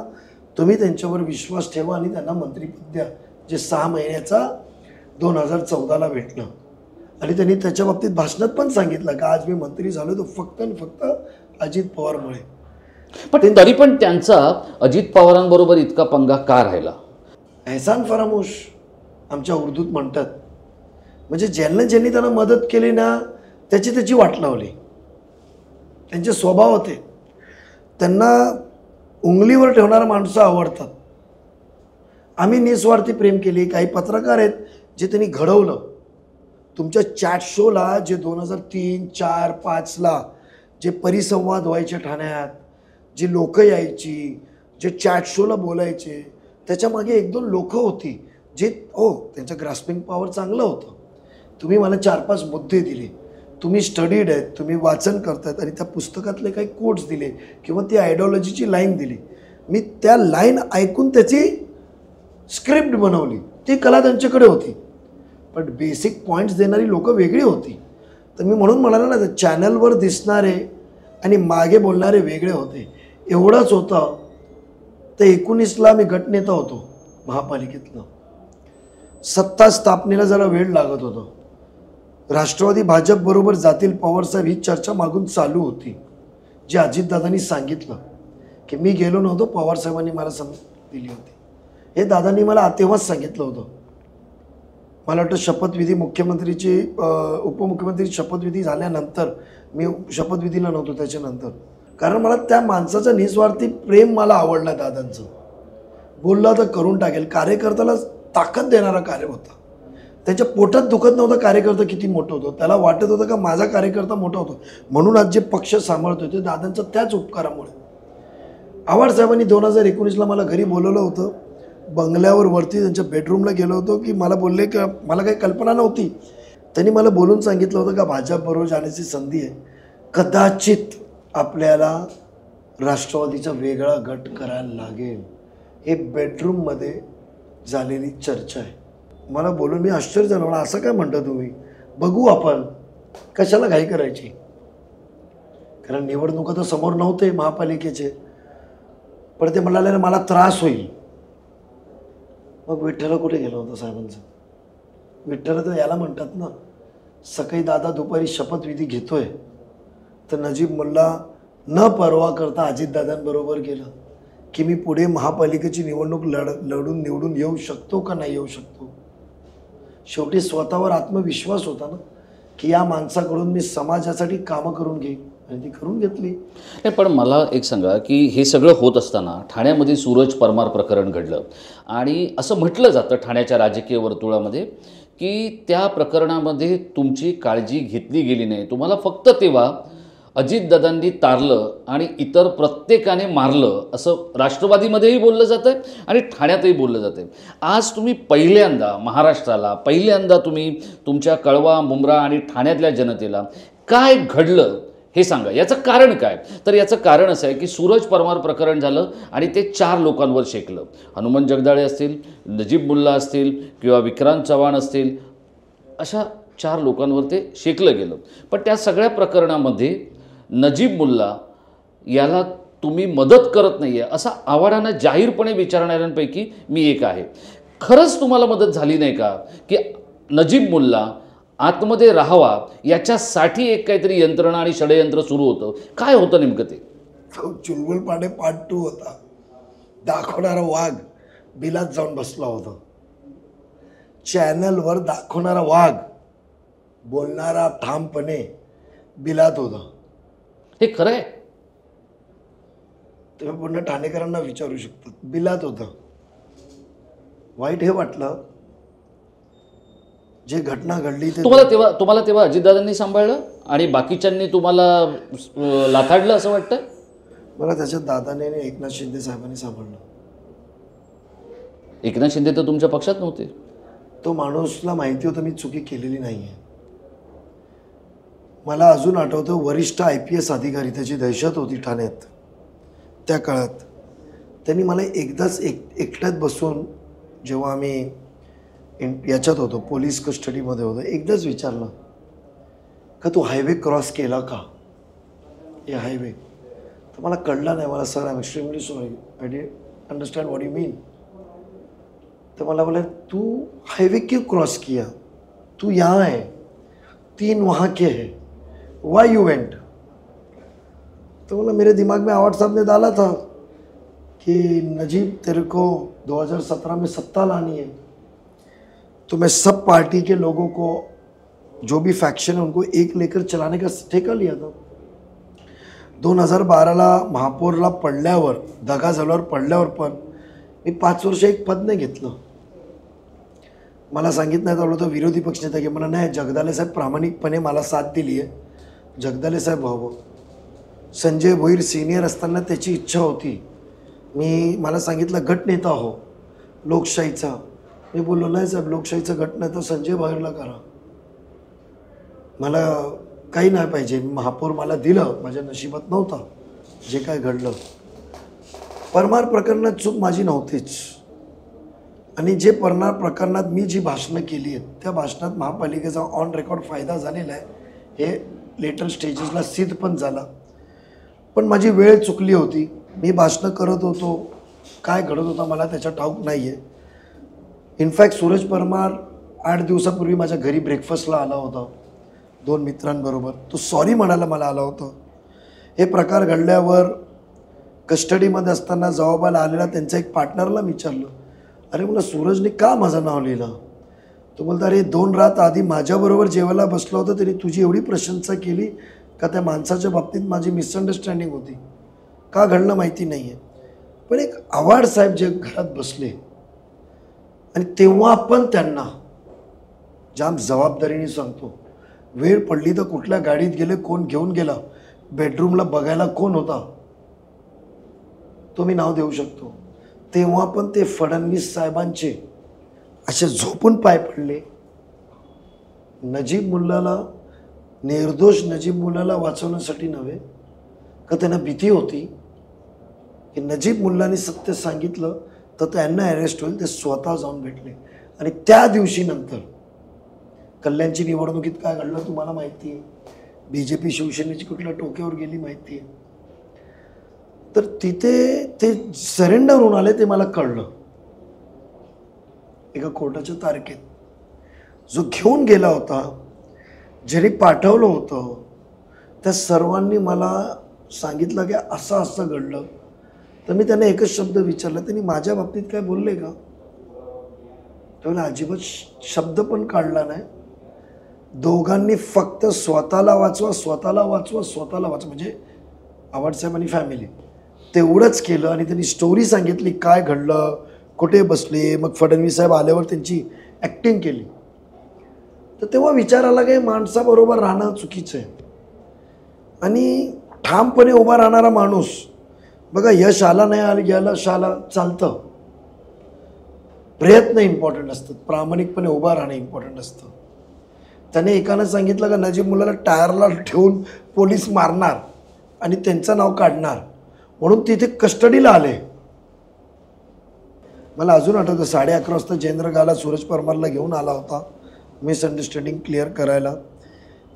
Speaker 1: तुम्ही त्यांच्यावर विश्वास ठेवा आणि त्यांना मंत्रिपद द्या, जे 6 महिन्याचा 2014ला भेटलं. आणि त्यांनी त्याच्या बाबतीत भाषणात पण सांगितलं की आज मी मंत्री झालो तो फक्त आणि फक्त अजित पवारमुळे.
Speaker 2: पण तरी पण त्यांचा अजित पवारांबरोबर इतका पंगा का राहिला?
Speaker 1: एहसान फरामोश आमच्या उर्दूत म्हणतात. म्हणजे ज्यांनी त्यांना मदत केली ना त्याची वाट लावली. त्यांचे स्वभाव होते, त्यांना उंगलीवर ठेवणारा माणसं आवडतात. आम्ही निस्वार्थी प्रेम केली. काही पत्रकार आहेत जे त्यांनी घडवलं. तुमच्या चॅट शोला जे 2003, 4, 5ला जे परिसंवाद व्हायचे ठाण्यात, जी लोक यायची, जे चॅट शोला बोलायचे, त्याच्यामागे 1-2 लोक होती जे त्यांचं ग्रास्पिंग पॉवर चांगलं होतं. तुम्ही मला 4-5 मुद्दे दिले, तुम्ही स्टडीड आहेत, तुम्ही वाचन करतायत आणि त्या पुस्तकातले काही कोट्स दिले किंवा ती आयडिओलॉजीची लाईन दिली. मी त्या लाईन ऐकून त्याची स्क्रिप्ट बनवली. ती कला त्यांच्याकडे होती, पण बेसिक पॉईंट्स देणारी लोक वेगळी होती. तर मी म्हणून म्हणालो ना, चॅनलवर दिसणारे आणि मागे बोलणारे वेगळे होते. एवढंच होतं. तर 19ला मी गटनेता होतो महापालिकेतलं. सत्ता स्थापनेला जरा वेळ लागत होतं. राष्ट्रवादी भाजप बरोबर जातील पवारसाहेब ही चर्चा मागून चालू होती, जी अजितदादांनी सांगितलं की मी गेलो नव्हतो, पवारसाहेबांनी मला दिली होती. हे दादांनी मला तेव्हाच सांगितलं होतं. मला वाटतं शपथविधी मुख्यमंत्रीची उपमुख्यमंत्रीची शपथविधी झाल्यानंतर, मी शपथविधीला नव्हतो त्याच्यानंतर, कारण मला त्या माणसाचं निस्वार्थी प्रेम मला आवडलं. दादांचं बोलला तर करून टाकेल, कार्यकर्त्याला ताकद देणारा कार्य होता. त्याच्या पोटात दुखत नव्हतं कार्यकर्ता किती मोठं होतं, त्याला वाटत होतं का माझा कार्यकर्ता मोठा होतो. म्हणून आज जे पक्ष सांभाळतो ते दादांचं त्याच उपकारामुळे. आव्हाड साहेबांनी 2019ला मला घरी बोलवलं होतं, बंगल्यावर वरती त्यांच्या बेडरूमला गेलो होतो. की मला बोलले की मला काही कल्पना नव्हती, त्यांनी मला बोलून सांगितलं होतं का भाजपबरोबर जाण्याची संधी आहे, कदाचित आपल्याला राष्ट्रवादीचा वेगळा गट करायला लागेल. हे बेडरूममध्ये झालेली चर्चा आहे. मला बोलून मी आश्चर्य झालं. मला असं काय म्हणता तुम्ही, बघू आपण, कशाला घाई करायची, कारण निवडणुका तर समोर नव्हते महापालिकेचे. पण ते म्हणाले मला त्रास होईल. मग विठ्ठल कुठे गेलं होतं साहेबांचं? विठ्ठल तर याला म्हणतात ना, सकाळी दादा दुपारी शपथविधी घेतोय तर नजीब मुल्ला न परवा करता अजितदादांबरोबर गेलं की मी पुढे महापालिकेची निवडणूक लढून निवडून येऊ शकतो का नाही येऊ शकतो. शेवटी स्वतःवर आत्मविश्वास होता ना की या माणसाकडून मी समाजासाठी कामं करून घेईन, आणि ती करून घेतली.
Speaker 2: नाही, पण मला एक सांगा की हे सगळं होत असताना ठाण्यामध्ये सूरज परमार प्रकरण घडलं आणि असं म्हटलं जातं ठाण्याच्या राजकीय वर्तुळामध्ये की त्या प्रकरणामध्ये तुमची काळजी घेतली गेली नाही. तुम्हाला फक्त तेव्हा अजितदादांनी तारलं आणि इतर प्रत्येकाने मारलं असं राष्ट्रवादीमध्येही बोललं जातं आहे आणि ठाण्यातही बोललं जातं आहे. आज तुम्ही पहिल्यांदा महाराष्ट्राला, पहिल्यांदा तुम्ही तुमच्या कळवा, मुंब्रा आणि ठाण्यातल्या जनतेला काय घडलं हे सांगा, याचं कारण काय? तर याचं कारण असं आहे की सूरज परमार प्रकरण झालं आणि ते 4 लोकांवर शेकलं. हनुमंत जगदाळे असतील, नजीब मुल्ला असतील किंवा विक्रांत चव्हाण असतील, अशा 4 लोकांवर ते शेकलं गेलं. पण त्या सगळ्या प्रकरणामध्ये नजीब मुल्ला याला तुम्ही मदत करत नाही आहे असा आव्हाडांना जाहीरपणे विचारणाऱ्यांपैकी मी एक आहे. खरंच तुम्हाला मदत झाली नाही का की नजीब मुल्ला आतमध्ये राहावा याच्यासाठी एक काहीतरी यंत्रणा आणि षडयंत्र सुरू होतं? काय होतं नेमकं ते?
Speaker 1: तो चुलबुल पांडे पार्ट 2 होता. दाखवणारा वाघ बिलात जाऊन बसला होता. चॅनलवर दाखवणारा वाघ बोलणारा ठामपणे बिलात होता.
Speaker 2: हे खरं आहे?
Speaker 1: तुम्ही पुन्हा ठाणेकरांना विचारू शकता. बिलात होता. वाईट हे वाटलं जे घटना घडली ते.
Speaker 2: तुम्हाला तेव्हा अजितदादांनी सांभाळलं आणि बाकीच्यांनी तुम्हाला लाथाडलं असं वाटतं?
Speaker 1: मला त्याच्यात दादाने आणि एकनाथ शिंदे साहेबांनी सांभाळलं.
Speaker 2: एकनाथ शिंदे तर तुमच्या पक्षात नव्हते.
Speaker 1: तो माणूसला माहिती होतं मी चुकी केलेली नाही आहे. मला अजून आठवतं वरिष्ठ IPS अधिकारी, त्याची दहशत होती ठाण्यात त्या काळात. त्यांनी मला एकदाच एकट्यात बसून, जेव्हा आम्ही याच्यात होतो, पोलीस कस्टडीमध्ये होतो, एकदाच विचारलं का तू हायवे क्रॉस केला का? हे हायवे तर मला कळलं नाही. मला sir, I am extremely sorry, I didn't understand what you mean. तर मला बोला तू हाईवे क्यों क्रॉस किया? तू यहाँ है, 3 वहाँ के है, वाई यू वेंट? तो बोला मेरे दिमाग में आवाड साहब ने डाला था कि नजीब तेरे को 2017 में सत्ता लानी है, तो मैं सब पार्टी के लोगों को, जो भी फैक्शन है उनको एक लेकर चलाने का ठेका लिया था. 2012ला महापौरला पडल्यावर, दगा झाल्यावर पडल्यावर पण मी 5 वर्ष एक पद नाही घेतलं. मला सांगितलं नाही तर विरोधी पक्षनेता की मला नाही, जगदाळे साहेब प्रामाणिकपणे मला साथ दिली आहे, जगदाळे साहेब व्हावं. संजय भोईर सिनियर असताना त्याची इच्छा होती, मला सांगितलं गटनेता हो लोकशाहीचा. मी बोललो नाही साहेब, लोकशाहीचा गटनेता संजय भोईरला करा, मला काही नाही पाहिजे. महापौर मला दिलं, माझ्या नशिबात नव्हता जे काय घडलं. परमार प्रकरणात चूक माझी नव्हतीच. आणि जे परमार प्रकरणात मी जी भाषणं केली आहेत त्या भाषणात महापालिकेचा ऑन रेकॉर्ड फायदा झालेला आहे, हे लेटर स्टेजेसला सिद्ध पण झाला. पण माझी वेळ चुकली होती. मी भाषणं करत होतो, काय घडत होता मला त्याच्या ठाऊक नाही आहे. इनफॅक्ट सूरज परमार 8 दिवसापूर्वी माझ्या घरी ब्रेकफास्टला आला होता 2 मित्रांबरोबर. तो सॉरी म्हणायला मला आला होता. हे प्रकार घडल्यावर कस्टडीमध्ये असताना जबाबाला आलेला त्यांच्या एक पार्टनरला विचारलं, अरे मला सूरजने का माझं नाव लिहिलं? तो बोलता, अरे 2 रात आधी माझ्याबरोबर जेवायला बसला होता, त्यांनी तुझी एवढी प्रशंसा केली का त्या माणसाच्या बाबतीत माझी मिसअंडरस्टँडिंग होती. का घडलं माहिती नाही आहे. पण एक आव्हाड साहेब जे घरात बसले आणि तेव्हा पण त्यांना जाम जबाबदारीने सांगतो, वेळ पडली तर कुठल्या गाडीत गेले, कोण घेऊन गेला, बेडरूमला बघायला कोण होता, तो मी नाव देऊ शकतो. तेव्हा पण ते फडणवीस साहेबांचे असे झोपून पाय पडले. नजीब मुल्लाला, निर्दोष नजीब मुल्लाला वाचवण्यासाठी नव्हे, का त्यांना भीती होती की नजीब मुल्लाने सत्य सांगितलं तर त्यांना अरेस्ट होईल. ते स्वतः जाऊन भेटले. आणि त्या दिवशी नंतर कल्याणची निवडणुकीत काय घडलं तुम्हाला माहिती आहे. BJP शिवसेनेची कुठल्या टोक्यावर गेली माहिती आहे. तर तिथे ते सरेंडर होऊन आले, ते मला कळलं एका कोर्टाच्या तारखेत. जो घेऊन गेला होता, ज्याने पाठवलं होतं, त्या सर्वांनी मला सांगितलं की असं असं घडलं. तर मी त्यांना एकच शब्द विचारला, त्यांनी माझ्या बाबतीत काय बोलले का? त्यावेळेला अजिबात शब्द पण काढला नाही. दोघांनी फक्त स्वतःला वाचवा, स्वतःला वाचवा, स्वतःला वाचवा, म्हणजे आव्हाड साहेब आणि फॅमिली तेवढंच केलं. आणि त्यांनी स्टोरी सांगितली काय घडलं, कुठे बसले. मग फडणवीस साहेब आल्यावर त्यांची ॲक्टिंग केली. तर तेव्हा विचार आला की माणसाबरोबर राहणं चुकीचं आहे. आणि ठामपणे उभा राहणारा माणूस, बघा यश आला नाही आलं, याला शाला चालतं, प्रयत्न इम्पॉर्टंट असतात, प्रामाणिकपणे उभा राहणं इम्पॉर्टंट असतं. त्याने एकानं सांगितलं का नजीब मुलाला टायरला ठेवून पोलीस मारणार आणि त्यांचं नाव काढणार, म्हणून तिथे कस्टडीला आले. मला अजून आठवतं 11:30 वाजता जयेंद्र गाला सूरज परमारला घेऊन आला होता मिसअंडरस्टँडिंग क्लिअर करायला.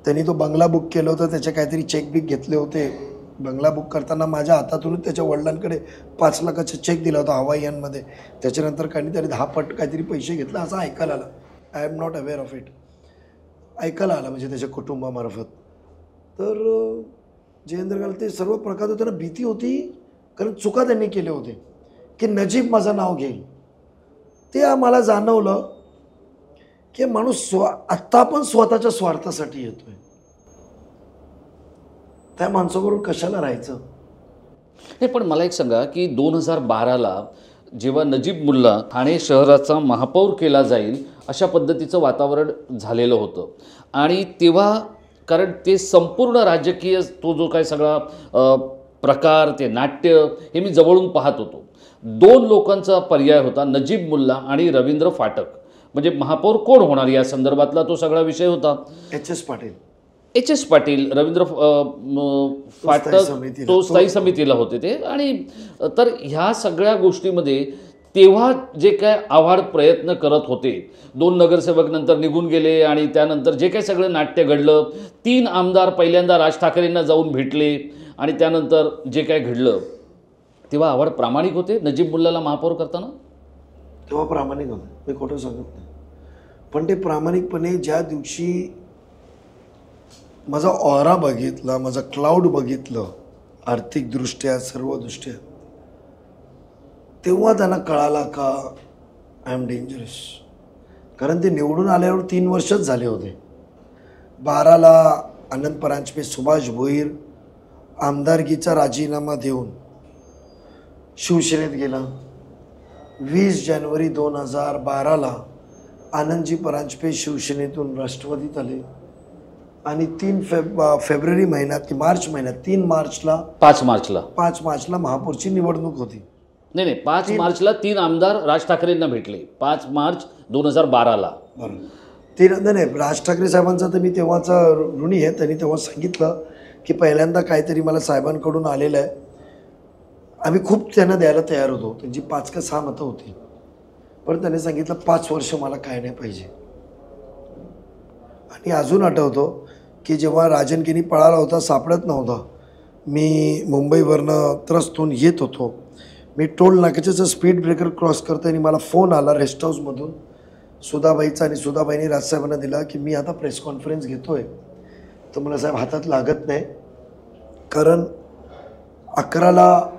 Speaker 1: त्यांनी तो बंगला बुक केलं होतं, त्याचे काहीतरी चेक बिक घेतले होते. बंगला बुक करताना माझ्या हातातूनच त्याच्या वडिलांकडे 5 लाखाचा चेक दिला होता हवाईयांमध्ये. त्याच्यानंतर काहीतरी 10 पट काहीतरी पैसे घेतले असं ऐकायला आलं. I am not aware of it. ऐकायला आलं म्हणजे त्याच्या कुटुंबामार्फत. तर जयेंद्र गाला ते सर्व प्रकार त्यांना भीती होती, कारण चुका त्यांनी केले होते की नजीब माझं नाव घेईल. ते मला जाणवलं की माणूस आत्ता पण स्वतःच्या स्वार्थासाठी येतोय. त्या माणसाबरोबर कशाला राहायचं.
Speaker 2: हे पण मला एक सांगा की 2012ला जेव्हा नजीब मुल्ला ठाणे शहराचा महापौर केला जाईल अशा पद्धतीचं वातावरण झालेलं होतं, आणि तेव्हा कारण ते संपूर्ण राजकीय तो जो काय सगळा प्रकार, ते नाट्य हे मी जवळून पाहत होतो. 2 लोकांचा पर्याय होता, नजीब मुल्ला आणि रवींद्र फाटक. म्हणजे महापौर कोण होणार या संदर्भातला तो सगळा विषय होता. एच एस पाटील, रवींद्र फाटक तो स्थायी समितीला होते ते. आणि तर ह्या सगळ्या गोष्टीमध्ये तेव्हा जे काय आव्हाड प्रयत्न करत होते, 2 नगरसेवक नंतर निघून गेले आणि त्यानंतर जे काही सगळं नाट्य घडलं, 3 आमदार पहिल्यांदा राज ठाकरेंना जाऊन भेटले आणि त्यानंतर जे काय घडलं, तेव्हा आव्हाड प्रामाणिक होते नजीब मुल्लाला महापौर करताना.
Speaker 1: तेव्हा प्रामाणिक होते, मी खोटं सांगत नाही. पण ते प्रामाणिकपणे ज्या दिवशी माझा ऑरा बघितला, माझा क्लाउड बघितलं आर्थिकदृष्ट्या सर्वदृष्ट्या, तेव्हा त्यांना कळाला का आय एम डेंजरस. कारण ते निवडून आल्यावर 3 वर्षच झाले होते. 12ला आनंद परांजपे, सुभाष भोईर आमदारकीचा राजीनामा देऊन शिवसेनेत गेला. 20 जानेवारी 2012ला आनंदजी परांजपे शिवसेनेतून राष्ट्रवादीत आले आणि 3 फेब्रुवारी महिन्यात की मार्च महिन्यात 5 मार्चला महापौरची निवडणूक होती.
Speaker 2: नाही 5 मार्चला 3 आमदार राज ठाकरेंना भेटले. 5 मार्च 2012ला.
Speaker 1: बरं. नाही राज ठाकरे साहेबांचा तर मी तेव्हाचा ऋणी आहे. त्यांनी तेव्हा सांगितलं की पहिल्यांदा काहीतरी मला साहेबांकडून आलेलं आहे. आम्ही खूप त्यांना द्यायला तयार होतो. त्यांची 5 का 6 मतं होती. पण त्याने सांगितलं 5 वर्ष मला काय नाही पाहिजे. आणि अजून आठवतो की जेव्हा राजनगिरी पळाला होता, सापडत नव्हता, मी मुंबईवरनं त्रस्तून येत होतो. मी टोल नाक्याचं स्पीड ब्रेकर क्रॉस करताना मला फोन आला रेस्ट हाऊसमधून सुधाबाईचा, आणि सुधाबाईंनी राजसाहेबांना दिला की मी आता प्रेस कॉन्फरन्स घेतोय. तर मला साहेब हातात लागत नाही, कारण 11ला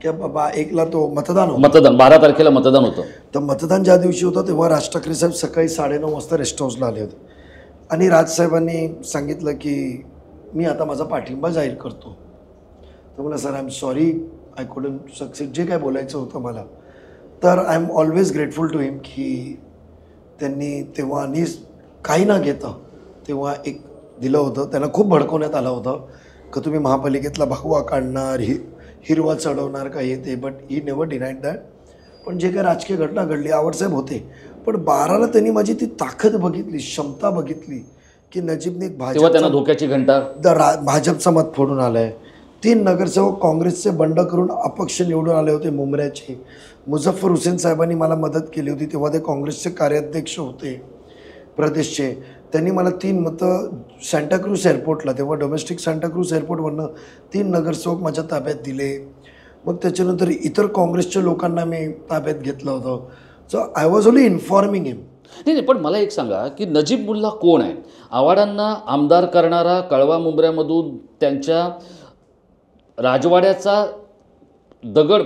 Speaker 1: किंवा 1ला तो मतदान
Speaker 2: 12 तारखेला मतदान होतं.
Speaker 1: तर मतदान ज्या दिवशी होतं तेव्हा राज ठाकरे साहेब सकाळी 9:30 वाजता रेस्ट हाऊसला आले होते. आणि राजसाहेबांनी सांगितलं की मी आता माझा पाठिंबा जाहीर करतो. तर मला sir I am sorry, I couldn't success, जे काय बोलायचं होतं मला. तर I am always grateful to him की त्यांनी तेव्हा आणि काही न घेता तेव्हा एक दिलं होतं. त्यांना खूप भडकवण्यात आलं होतं का तुम्ही महापालिकेतला भगवा काढणार, हिरवा चढवणार का येते, but he never denied that. पण जे काही राजकीय घटना घडली, आवडसाहेब होते, पण 12ला त्यांनी माझी ती ताकद बघितली, क्षमता बघितली की नजीबने
Speaker 2: त्यांना धोक्याची घंटा
Speaker 1: भाजपचा मत फोडून आलाय. 3 नगरसेवक काँग्रेसचे बंड करून अपक्ष निवडून आले होते मुंबऱ्याचे. मुझफ्फर हुसेन साहेबांनी मला मदत केली होती, तेव्हा ते काँग्रेसचे कार्याध्यक्ष होते प्रदेशचे. त्यांनी मला 3 मतं सांताक्रूज एअरपोर्टला, तेव्हा डोमेस्टिक सांताक्रूज एअरपोर्टवरनं 3 नगरसेवक माझ्या ताब्यात दिले. मग त्याच्यानंतर इतर काँग्रेसच्या लोकांना मी ताब्यात घेतलं होतं. So I was only informing him.
Speaker 2: नाही पण मला एक सांगा की नजीब मुल्ला कोण आहे? आव्हाडांना आमदार करणारा, कळवा मुंबऱ्यामधून त्यांच्या राजवाड्याचा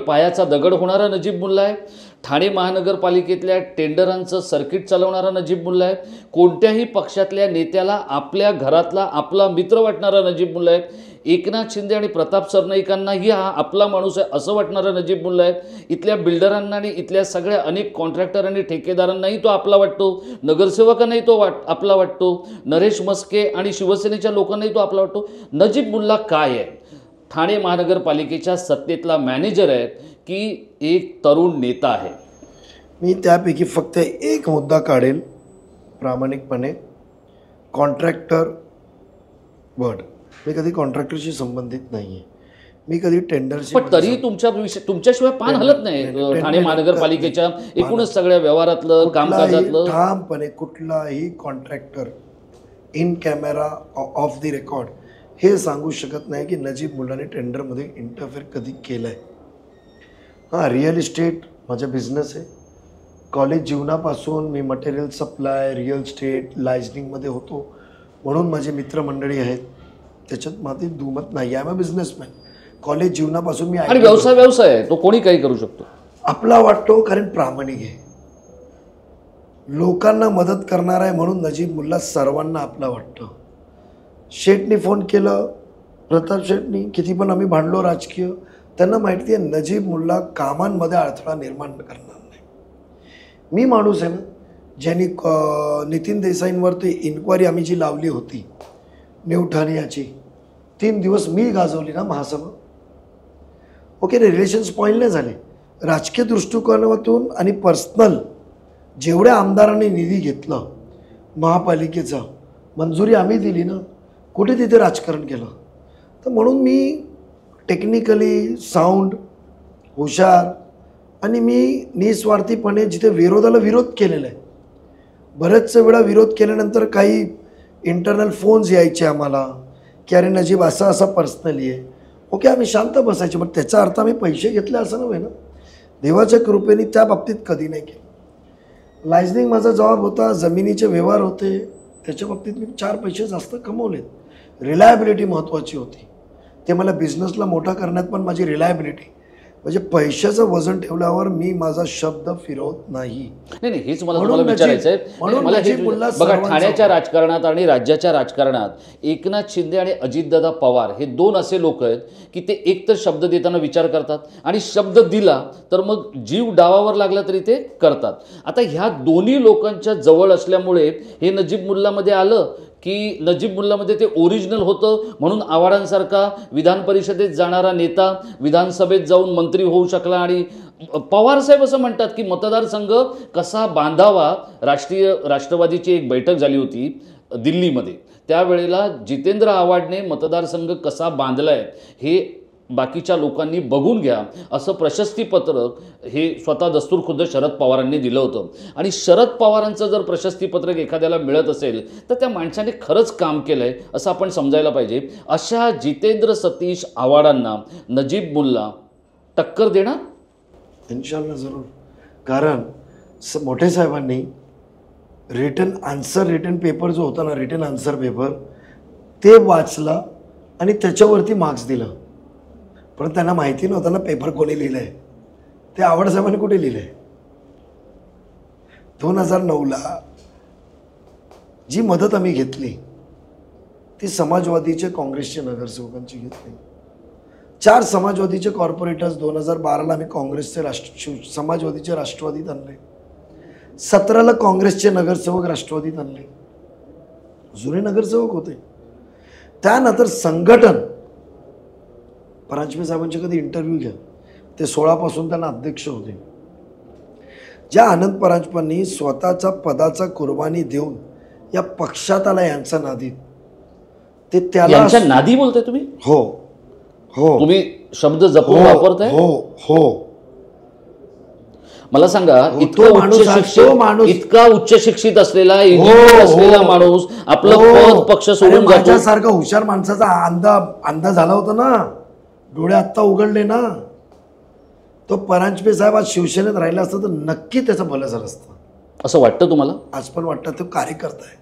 Speaker 2: पायाचा दगड होणारा नजीब मुल्ला आहे. ठाणे महानगरपालिकेतल्या टेंडरांचं सर्किट चालवणारा नजीब मुल्ला आहे. कोणत्याही पक्षातल्या नेत्याला आपल्या घरातला आपला मित्र वाटणारा नजीब मुल्ला आहे. एकनाथ शिंदे आणि प्रताप सरनाईकांनाही हा आपला माणूस आहे असं वाटणारा नजीब मुल्ला आहे. इथल्या बिल्डरांना आणि इथल्या सगळ्या अनेक कॉन्ट्रॅक्टर आणि ठेकेदारांनाही तो आपला वाटतो. नगरसेवकांनाही तो आपला वाटतो. नरेश मस्के आणि शिवसेनेच्या लोकांनाही तो आपला वाटतो. नजीब मुल्ला काय आहे? ठाणे महानगरपालिकेच्या सत्तेतला मॅनेजर आहे की एक तरुण नेता आहे?
Speaker 1: मी त्यापैकी फक्त एक मुद्दा काढेल प्रामाणिकपणे. कॉन्ट्रॅक्टर वर्ड, मी कधी कॉन्ट्रॅक्टरशी संबंधित नाही आहे, मी कधी टेंडरशी.
Speaker 2: पण तरी तुमच्याशिवाय पान हलत नाही ठाणे महानगरपालिकेच्या एकूणच सगळ्या व्यवहारातलं कामकाजातलं.
Speaker 1: ठामपणे कुठलाही contractor in camera off the record हे सांगू शकत नाही की नजीब मुल्लाने टेंडरमध्ये इंटरफेअर कधी केलं आहे. हां, रिअल इस्टेट माझा बिझनेस आहे. कॉलेज जीवनापासून मी मटेरियल सप्लाय, रिअल इस्टेट, लायझनिंगमध्ये होतो, म्हणून माझे मित्रमंडळी आहेत, त्याच्यात माझी दुमत नाही. I am a businessman. College जीवनापासून मी.
Speaker 2: आणि व्यवसाय आहे, तो कोणी काही करू शकतो
Speaker 1: आपला वाटतो, कारण प्रामाणिक आहे, लोकांना मदत करणार आहे, म्हणून नजीब मुल्ला सर्वांना आपला वाटतं. शेठनी फोन केलं, प्रताप शेठनी, किती पण आम्ही भांडलो राजकीय, त्यांना माहिती आहे नजीब मुल्ला कामांमध्ये अडथळा निर्माण करणार नाही. मी माणूस आहे ना, ज्यांनी नितीन देसाईंवरती इन्क्वायरी आम्ही जी लावली होती न्यू ठाणे याची, 3 दिवस मी गाजवली ना महासभा. ओके, रिलेशन्स पॉईंट नाही झाले. राजकीय दृष्टिकोनातून आणि पर्सनल जेवढ्या आमदारांनी निधी घेतला महापालिकेचा, मंजुरी आम्ही दिली ना, कुठे तिथे राजकारण केलं. तर म्हणून मी टेक्निकली साऊंड, हुशार, आणि मी निस्वार्थीपणे जिथे विरोधाला विरोध केलेला आहे. बरेचशा वेळा विरोध केल्यानंतर काही इंटरनल फोन्स यायचे आम्हाला की अरे नजीब असा असा पर्सनली आहे. ओके, आम्ही शांत बसायचे, पण त्याचा अर्थ आम्ही पैसे घेतले असं नव्हे ना. देवाच्या कृपेने त्या बाबतीत कधी नाही केलं. लायझनिंग माझा जबाब होता, जमिनीचे व्यवहार होते, त्याच्या बाबतीत मी 4 पैसे जास्त कमवलेत. रिलायबिलिटी महत्त्वाची होती, ते मला बिझनेसला मोठा करण्यात पण माझी रिलायबिलिटी, म्हणजे पैशाचं वजन ठेवल्यावर मी माझा शब्द फिरवत नाही.
Speaker 2: नाही, हेच मला तुम्हाला विचारायचं आहे. मला हे बघा, ठाण्याच्या राजकारणात आणि राज्याच्या राजकारणात एकनाथ शिंदे आणि अजितदादा पवार हे 2 असे लोक आहेत की ते एक तर शब्द देताना विचार करतात, आणि शब्द दिला तर मग जीव डावावर लागला तरी ते करतात. आता ह्या दोन्ही लोकांच्या जवळ असल्यामुळे हे नजीब मुल्लामध्ये आलं की नजीब मुल्लामध्ये ते ओरिजिनल होतं, म्हणून आव्हाडांसारखा विधान परिषदेत जाणारा नेता विधानसभेत जाऊन मंत्री होऊ शकला. आणि पवारसाहेब असं म्हणतात की मतदारसंघ कसा बांधावा. राष्ट्रवादीची एक बैठक झाली होती दिल्लीमध्ये, त्यावेळेला जितेंद्र आव्हाडने मतदारसंघ कसा बांधला आहे हे बाकीच्या लोकांनी बघून घ्या, असं प्रशस्तीपत्रक हे स्वतः दस्तूरखुद्द शरद पवारांनी दिलं होतं. आणि शरद पवारांचं जर प्रशस्तीपत्रक एखाद्याला मिळत असेल तर त्या माणसाने खरंच काम केलं आहे असं आपण समजायला पाहिजे. अशा जितेंद्र सतीश आव्हाडांना नजीब मुल्ला टक्कर देणार?
Speaker 1: इन्शाल्लाह जरूर. कारण मोठे साहेबांनी रिटन पेपर जो होता ना, रिटन आन्सर पेपर, ते वाचला आणि त्याच्यावरती मार्क्स दिला. पण त्यांना माहिती नव्हतं ना पेपर कोणी लिहिलं आहे. ते आव्हाड साहेबांनी कुठे लिहिलं आहे. 2009ला जी मदत आम्ही घेतली ती समाजवादीचे काँग्रेसचे नगरसेवकांची घेतली. 4 समाजवादीचे कॉर्पोरेटर्स 2012ला आम्ही काँग्रेसचे समाजवादीचे राष्ट्रवादीत आणले. 17ला काँग्रेसचे नगरसेवक राष्ट्रवादीत आणले, जुने नगरसेवक होते. त्यानंतर संघटन, परांजपे साहेबांचे कधी इंटरव्ह्यू घ्या, ते 16पासून त्यांना अध्यक्ष होते. ज्या आनंद परांजपांनी स्वतःचा पदाचा कुर्बानी देऊन या पक्षात आला यांचा नादी, ते त्याला
Speaker 2: नादी बोलताय तुम्ही?
Speaker 1: हो हो,
Speaker 2: तुम्ही शब्द जपून वापरताय.
Speaker 1: हो हो,
Speaker 2: मला सांगा, इतका उच्च शिक्षित असलेला, इंजिनियर असलेला माणूस आपलं पद पक्ष सोडून जातो.
Speaker 1: माझ्यासारखा हुशार माणसाचा अंदाज झाला होता ना, डोळे आत्ता उघडले ना. तो परांजपे साहेब आज शिवसेनेत राहिला असता तर नक्की त्याचं भलं झालं असतं
Speaker 2: असं वाटतं तुम्हाला? आज
Speaker 1: पण वाटतं. तो कार्यकर्ता आहे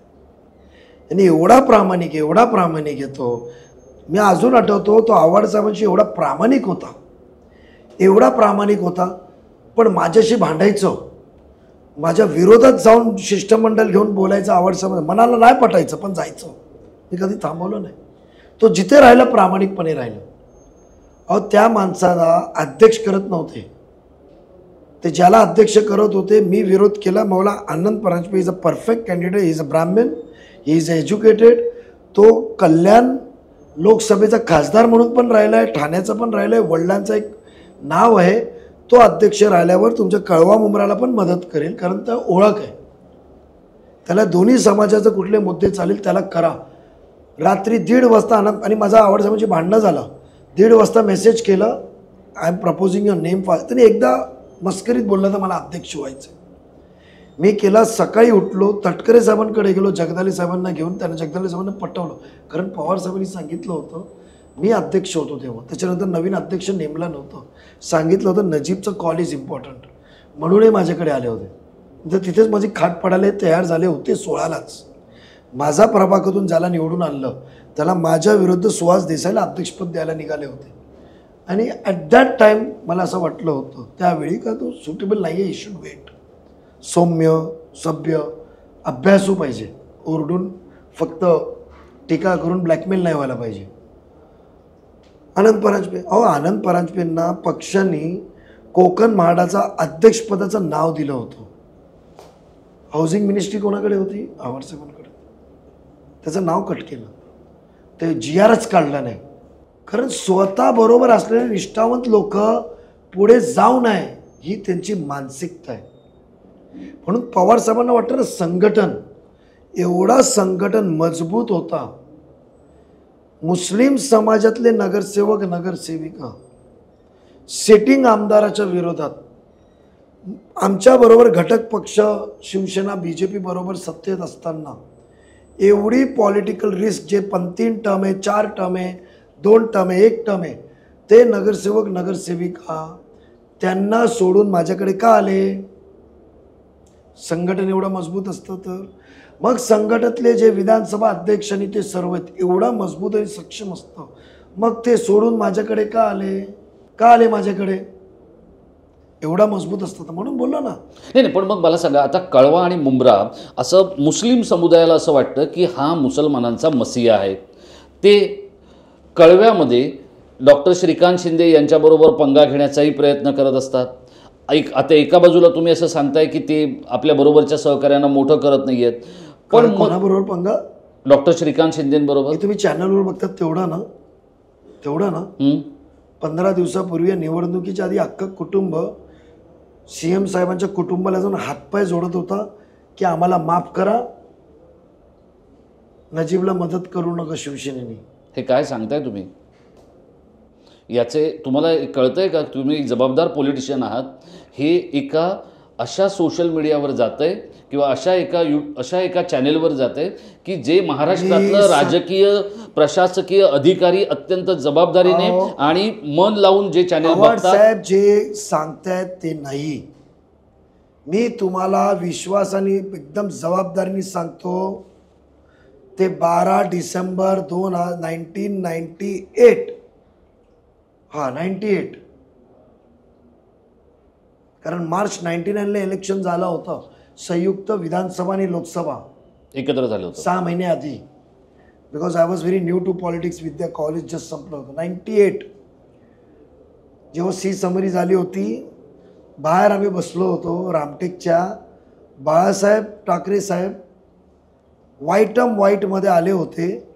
Speaker 1: आणि एवढा प्रामाणिक येतो. मी अजून आठवतो, तो आव्हाड साहेबांशी एवढा प्रामाणिक होता, पण माझ्याशी भांडायचं, माझ्या विरोधात जाऊन शिष्टमंडळ घेऊन बोलायचं. आव्हाड साहेब मनाला नाही पटायचं पण जायचं. मी कधी थांबवलं नाही. तो जिथे राहिला प्रामाणिकपणे राहिला. अहो, त्या माणसाला अध्यक्ष करत नव्हते ते, ज्याला अध्यक्ष करत होते. मी विरोध केला. मला Anand Paranjpe is a perfect candidate, he is a Brahmin, he is educated. तो कल्याण लोकसभेचा खासदार म्हणून पण राहिला आहे, ठाण्याचा पण राहिला आहे, वडिलांचं एक नाव आहे. तो अध्यक्ष राहिल्यावर तुमच्या कळवा मुंब्राला पण मदत करेल, कारण त्या ओळख आहे. त्याला दोन्ही समाजाचे कुठले मुद्दे चालेल त्याला करा. रात्री 1:30 वाजता आणि माझा आवड साहेबांची भांडणं झालं. 1:30 वाजता मेसेज केलं, I am proposing your name for. त्याने एकदा मस्करीत बोलला तर मला अध्यक्ष व्हायचं. मी केला. सकाळी उठलो, तटकरे साहेबांकडे गेलो, जगदाळे साहेबांना घेऊन. त्यांना जगदाळे साहेबांना पटवलं, कारण पवार साहेबांनी सांगितलं होतं, मी अध्यक्ष होतो तेव्हा, त्याच्यानंतर नवीन अध्यक्ष नेमला नव्हतं, सांगितलं होतं नजीबचं कॉल इज इम्पॉर्टंट, म्हणूनही माझ्याकडे आले होते. तर तिथेच माझी खाट पडायला तयार झाले होते 16लाच. माझा प्रभागातून ज्याला निवडून आणलं त्याला माझ्या विरुद्ध सुहास देसाईला अध्यक्षपद द्यायला निघाले होते. आणि ॲट दॅट टाईम मला असं वाटलं होतं त्यावेळी का तो सुटेबल नाही आहे, शुड वेट. सौम्य, सभ्य, अभ्यासू पाहिजे, ओरडून फक्त टीका करून ब्लॅकमेल नाही व्हायला पाहिजे. आनंद परांजपे, आनंद परांजपेंना पक्षांनी कोकण म्हाडाचा अध्यक्षपदाचं नाव दिलं होतं. हाऊसिंग मिनिस्ट्री कोणाकडे होती? आवारसाहेबांकडे. त्याचं नाव कट केलं, ते GRच काढलं नाही. कारण स्वतः बरोबर असलेले निष्ठावंत लोक पुढे जाऊ नये ही त्यांची मानसिकता आहे. म्हणून पवार साहेबांना वाटतं ना, संघटन एवढा संघटन मजबूत होता. मुस्लिम समाजातले नगरसेवक नगरसेविका सिटिंग आमदाराच्या विरोधात, आमच्याबरोबर घटक पक्ष शिवसेना BJP बरोबर सत्तेत असताना एवढी पॉलिटिकल रिस्क, जे 3 टर्म आहे, 4 टर्म आहे, 2 टर्म आहे, 1 टर्म आहे, ते नगरसेवक नगरसेविका त्यांना सोडून माझ्याकडे का आले? संघटन एवढं मजबूत असतं तर. मग संघटनातले जे विधानसभा अध्यक्ष आणि ते सर्व एवढा मजबूत आणि सक्षम असतं, मग ते सोडून माझ्याकडे का आले? का आले माझ्याकडे? एवढा मजबूत असतं तर म्हणून बोललो ना.
Speaker 2: नाही, पण मग मला सांगा, आता कळवा आणि मुंब्रा असं मुस्लिम समुदायाला असं वाटतं की हा मुसलमानांचा मसीहा आहे. ते कळव्यामध्ये डॉक्टर श्रीकांत शिंदे यांच्याबरोबर पंगा घेण्याचाही प्रयत्न करत असतात. आता एका बाजूला तुम्ही असं सांगताय की ते आपल्या बरोबरच्या सहकार्यांना मोठं करत नाही आहेत, पण
Speaker 1: कोणाबरोबर पंगा?
Speaker 2: डॉक्टर श्रीकांत शिंदेबरोबर.
Speaker 1: तुम्ही चॅनलवर बघतात तेवढं ना 15 दिवसापूर्वी निवडणुकीच्या आधी अख्खं कुटुंब CM साहेबांच्या कुटुंबाला जाऊन हातपाय जोडत होता की आम्हाला माफ करा, नजीबला मदत करू नका शिवसेनेने.
Speaker 2: हे काय सांगताय तुम्ही? याचे तुम्हाला कळतंय का? तुम्ही जबाबदार पॉलिटिशियन आहात. हे एका अशा सोशल मीडियावर जात आहे किंवा अशा एका चॅनेलवर जात आहे की जे महाराष्ट्रातलं राजकीय प्रशासकीय अधिकारी अत्यंत जबाबदारीने आणि मन लावून जे चॅनेल बघतात.
Speaker 1: साहेब जे सांगतायत ते नाही, मी तुम्हाला विश्वासाने एकदम जबाबदारीने सांगतो. ते 12 डिसेंबर 1998 98, कारण मार्च 99ला इलेक्शन झालं होतं. संयुक्त विधानसभा आणि लोकसभा
Speaker 2: एकत्र झालं होतं
Speaker 1: 6 महिने आधी. Because I was very new to politics, Vidya college just संपलं होतं. 98 जेव्हा समरी झाली होती, बाहेर आम्ही बसलो होतो रामटेकच्या. बाळासाहेब ठाकरे साहेब व्हाईटमध्ये आले होते.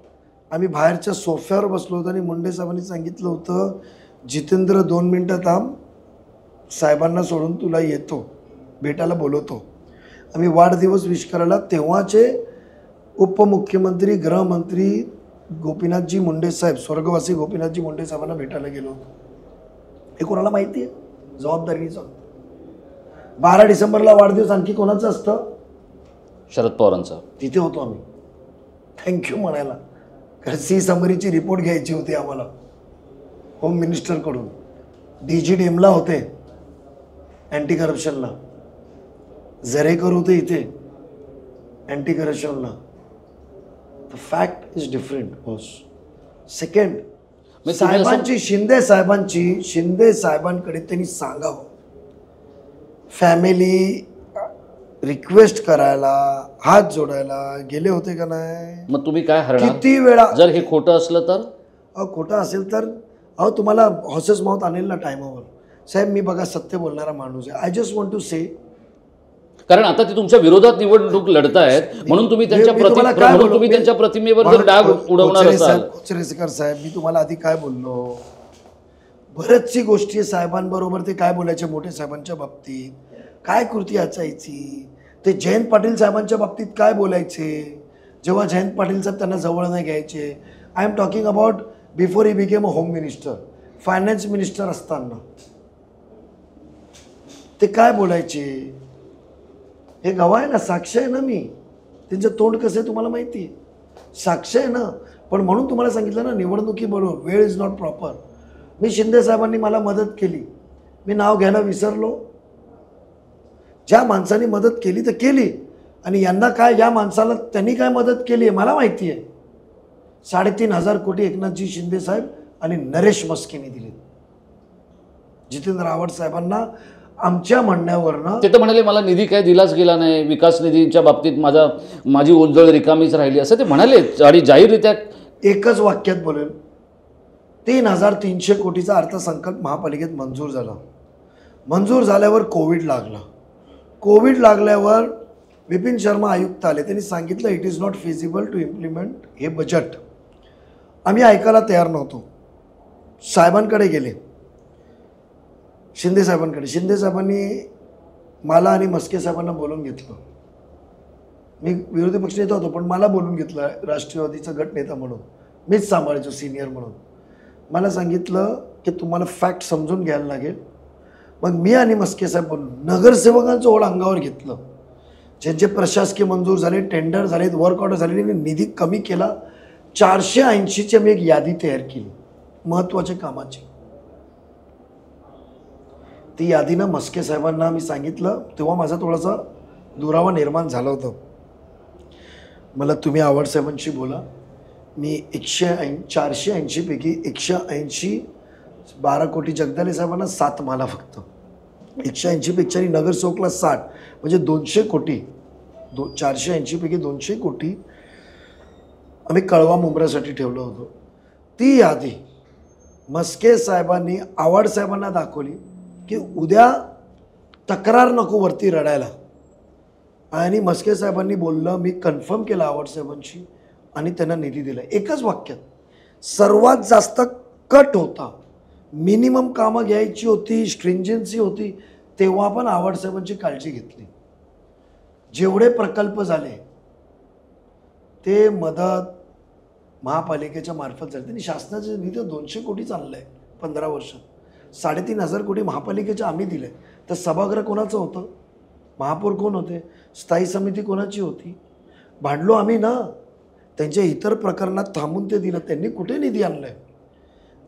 Speaker 1: आम्ही बाहेरच्या सोफ्यावर बसलो होतो आणि मुंडे साहेबांनी सांगितलं होतं, जितेंद्र 2 मिनटं थांब, साहेबांना सोडून तुला येतो, भेटायला बोलवतो. आम्ही वाढदिवस विश करायला तेव्हाचे उपमुख्यमंत्री गृहमंत्री गोपीनाथजी मुंडे साहेब, स्वर्गवासी गोपीनाथजी मुंडे साहेबांना भेटायला गेलो होतो. हे कोणाला माहिती आहे? जबाबदारीचं. 12 डिसेंबरला वाढदिवस आणखी कोणाचं असतं?
Speaker 2: शरद पवारांचा.
Speaker 1: तिथे होतो आम्ही, थँक्यू म्हणायला, कारण समरीची रिपोर्ट घ्यायची होती आम्हाला होम मिनिस्टरकडून. DGDMला होते अँटी करप्शनला, जरेकर होते इथे अँटी करप्शनला. The fact is different boss. Second, साहेबांची शिंदे साहेबांकडे त्यांनी सांगावं, फॅमिली रिक्वेस्ट करायला, हात जोडायला गेले होते का नाही?
Speaker 2: मग तुम्ही काय हरणार?
Speaker 1: किती वेळा?
Speaker 2: जर हे खोटं असलं तर?
Speaker 1: खोटं असेल तर तुम्हाला हॉसेस माउथ आणेल ना टायमावर. साहेब मी बघा सत्य बोलणारा माणूस आहे. आय जस्ट वॉन्ट टू से,
Speaker 2: कारण आता ते तुमच्या विरोधात निवडणूक लढतायत म्हणून तुम्ही त्यांच्या प्रतिमेवर जर डाग उडवणार असाल.
Speaker 1: कोचरेकर साहेब, मी तुम्हाला आधी काय बोललो? बऱ्याचशी गोष्टी साहेबांबरोबर ते काय बोलायचे मोठे साहेबांच्या बाबतीत, काय कृती असायची, ते जयंत पाटील साहेबांच्या बाबतीत काय बोलायचे जेव्हा जयंत पाटील साहेब त्यांना जवळ नाही घ्यायचे. I am talking about before he became a home minister, finance minister असताना ते काय बोलायचे हे गवाह आहे ना, साक्ष आहे ना. मी त्यांचं तोंड कसं आहे तुम्हाला माहिती आहे, साक्ष आहे ना. पण म्हणून तुम्हाला सांगितलं ना, निवडणुकीबरोबर वेळ इज नॉट प्रॉपर. मी शिंदे साहेबांनी मला मदत केली, मी नाव घ्यायला विसरलो. ज्या माणसाने मदत केली तर केली, आणि यांना काय, या माणसाला त्यांनी काय मदत केली आहे मला माहिती आहे. 3,500 कोटी एकनाथजी शिंदे साहेब आणि नरेश मस्केनी दिले. जितेंद्र आव्हाड साहेबांना आमच्या म्हणण्यावरनं
Speaker 2: ते तर म्हणाले मला निधी काय दिलाच गेला नाही, विकास निधीच्या बाबतीत माझी ओंजळ रिकामीच राहिली असं ते म्हणाले. आणि जाहीररित्या
Speaker 1: एकच वाक्यात बोलेल, 3,300 कोटीचा अर्थसंकल्प महापालिकेत मंजूर झाला. मंजूर झाल्यावर कोविड लागला. कोविड लागल्यावर विपिन शर्मा आयुक्त आले, त्यांनी सांगितलं it is not feasible to implement हे बजेट. आम्ही ऐकायला तयार नव्हतो. साहेबांकडे गेले, शिंदे साहेबांकडे. शिंदे साहेबांनी मला आणि मस्के साहेबांना बोलून घेतलं. मी विरोधी पक्षनेता होतो, पण मला बोलून घेतलं राष्ट्रवादीचा गटनेता म्हणून, मीच सांभाळायचो सिनियर म्हणून. मला सांगितलं की तुम्हाला फॅक्ट समजून घ्यायला लागेल. मग मी आणि मस्के साहेब बोलून नगरसेवकांचं ओढ अंगावर घेतलं. ज्यांचे प्रशासकीय मंजूर झाले, टेंडर झालेत, वर्क ऑर्डर झाले, निधी कमी केला. 480ची मी एक यादी तयार केली महत्त्वाच्या कामाची. ती यादीनं मस्के साहेबांना मी सांगितलं. तेव्हा माझा थोडासा दुरावा निर्माण झाला होता. मला तुम्ही आव्हाड साहेबांशी बोला, मी 480 पैकी 180, 12 कोटी जगदाले साहेबांना 7 मला फक्त 180 पेक्षा, आणि नगरसेवकला 60, म्हणजे 200 कोटी. 480 पैकी 200 कोटी आम्ही कळवा मुंब्र्यासाठी ठेवलं होतं. ती यादी मस्के साहेबांनी आव्हाड साहेबांना दाखवली की उद्या तक्रार नको वरती रडायला. आणि मस्के साहेबांनी बोललं, मी कन्फर्म केलं आव्हाड साहेबांशी आणि त्यांना निधी दिला. एकच वाक्यात. सर्वात जास्त कट होता, मिनिमम कामं घ्यायची होती, स्ट्रिंजन्सी होती, तेव्हा पण आव्हाड साहेबांची काळजी घेतली. जेवढे प्रकल्प झाले ते मदत महापालिकेच्या मार्फत झाले. त्यांनी शासनाचे निधी 200 कोटी चाललं आहे 15 वर्षात. 3,500 कोटी महापालिकेचे आम्ही दिले. तर सभागृह कोणाचं होतं, महापौर कोण होते, स्थायी समिती कोणाची होती, भांडलो आम्ही ना. त्यांच्या इतर प्रकरणात थांबून ते दिलं. त्यांनी कुठे निधी आणलाय,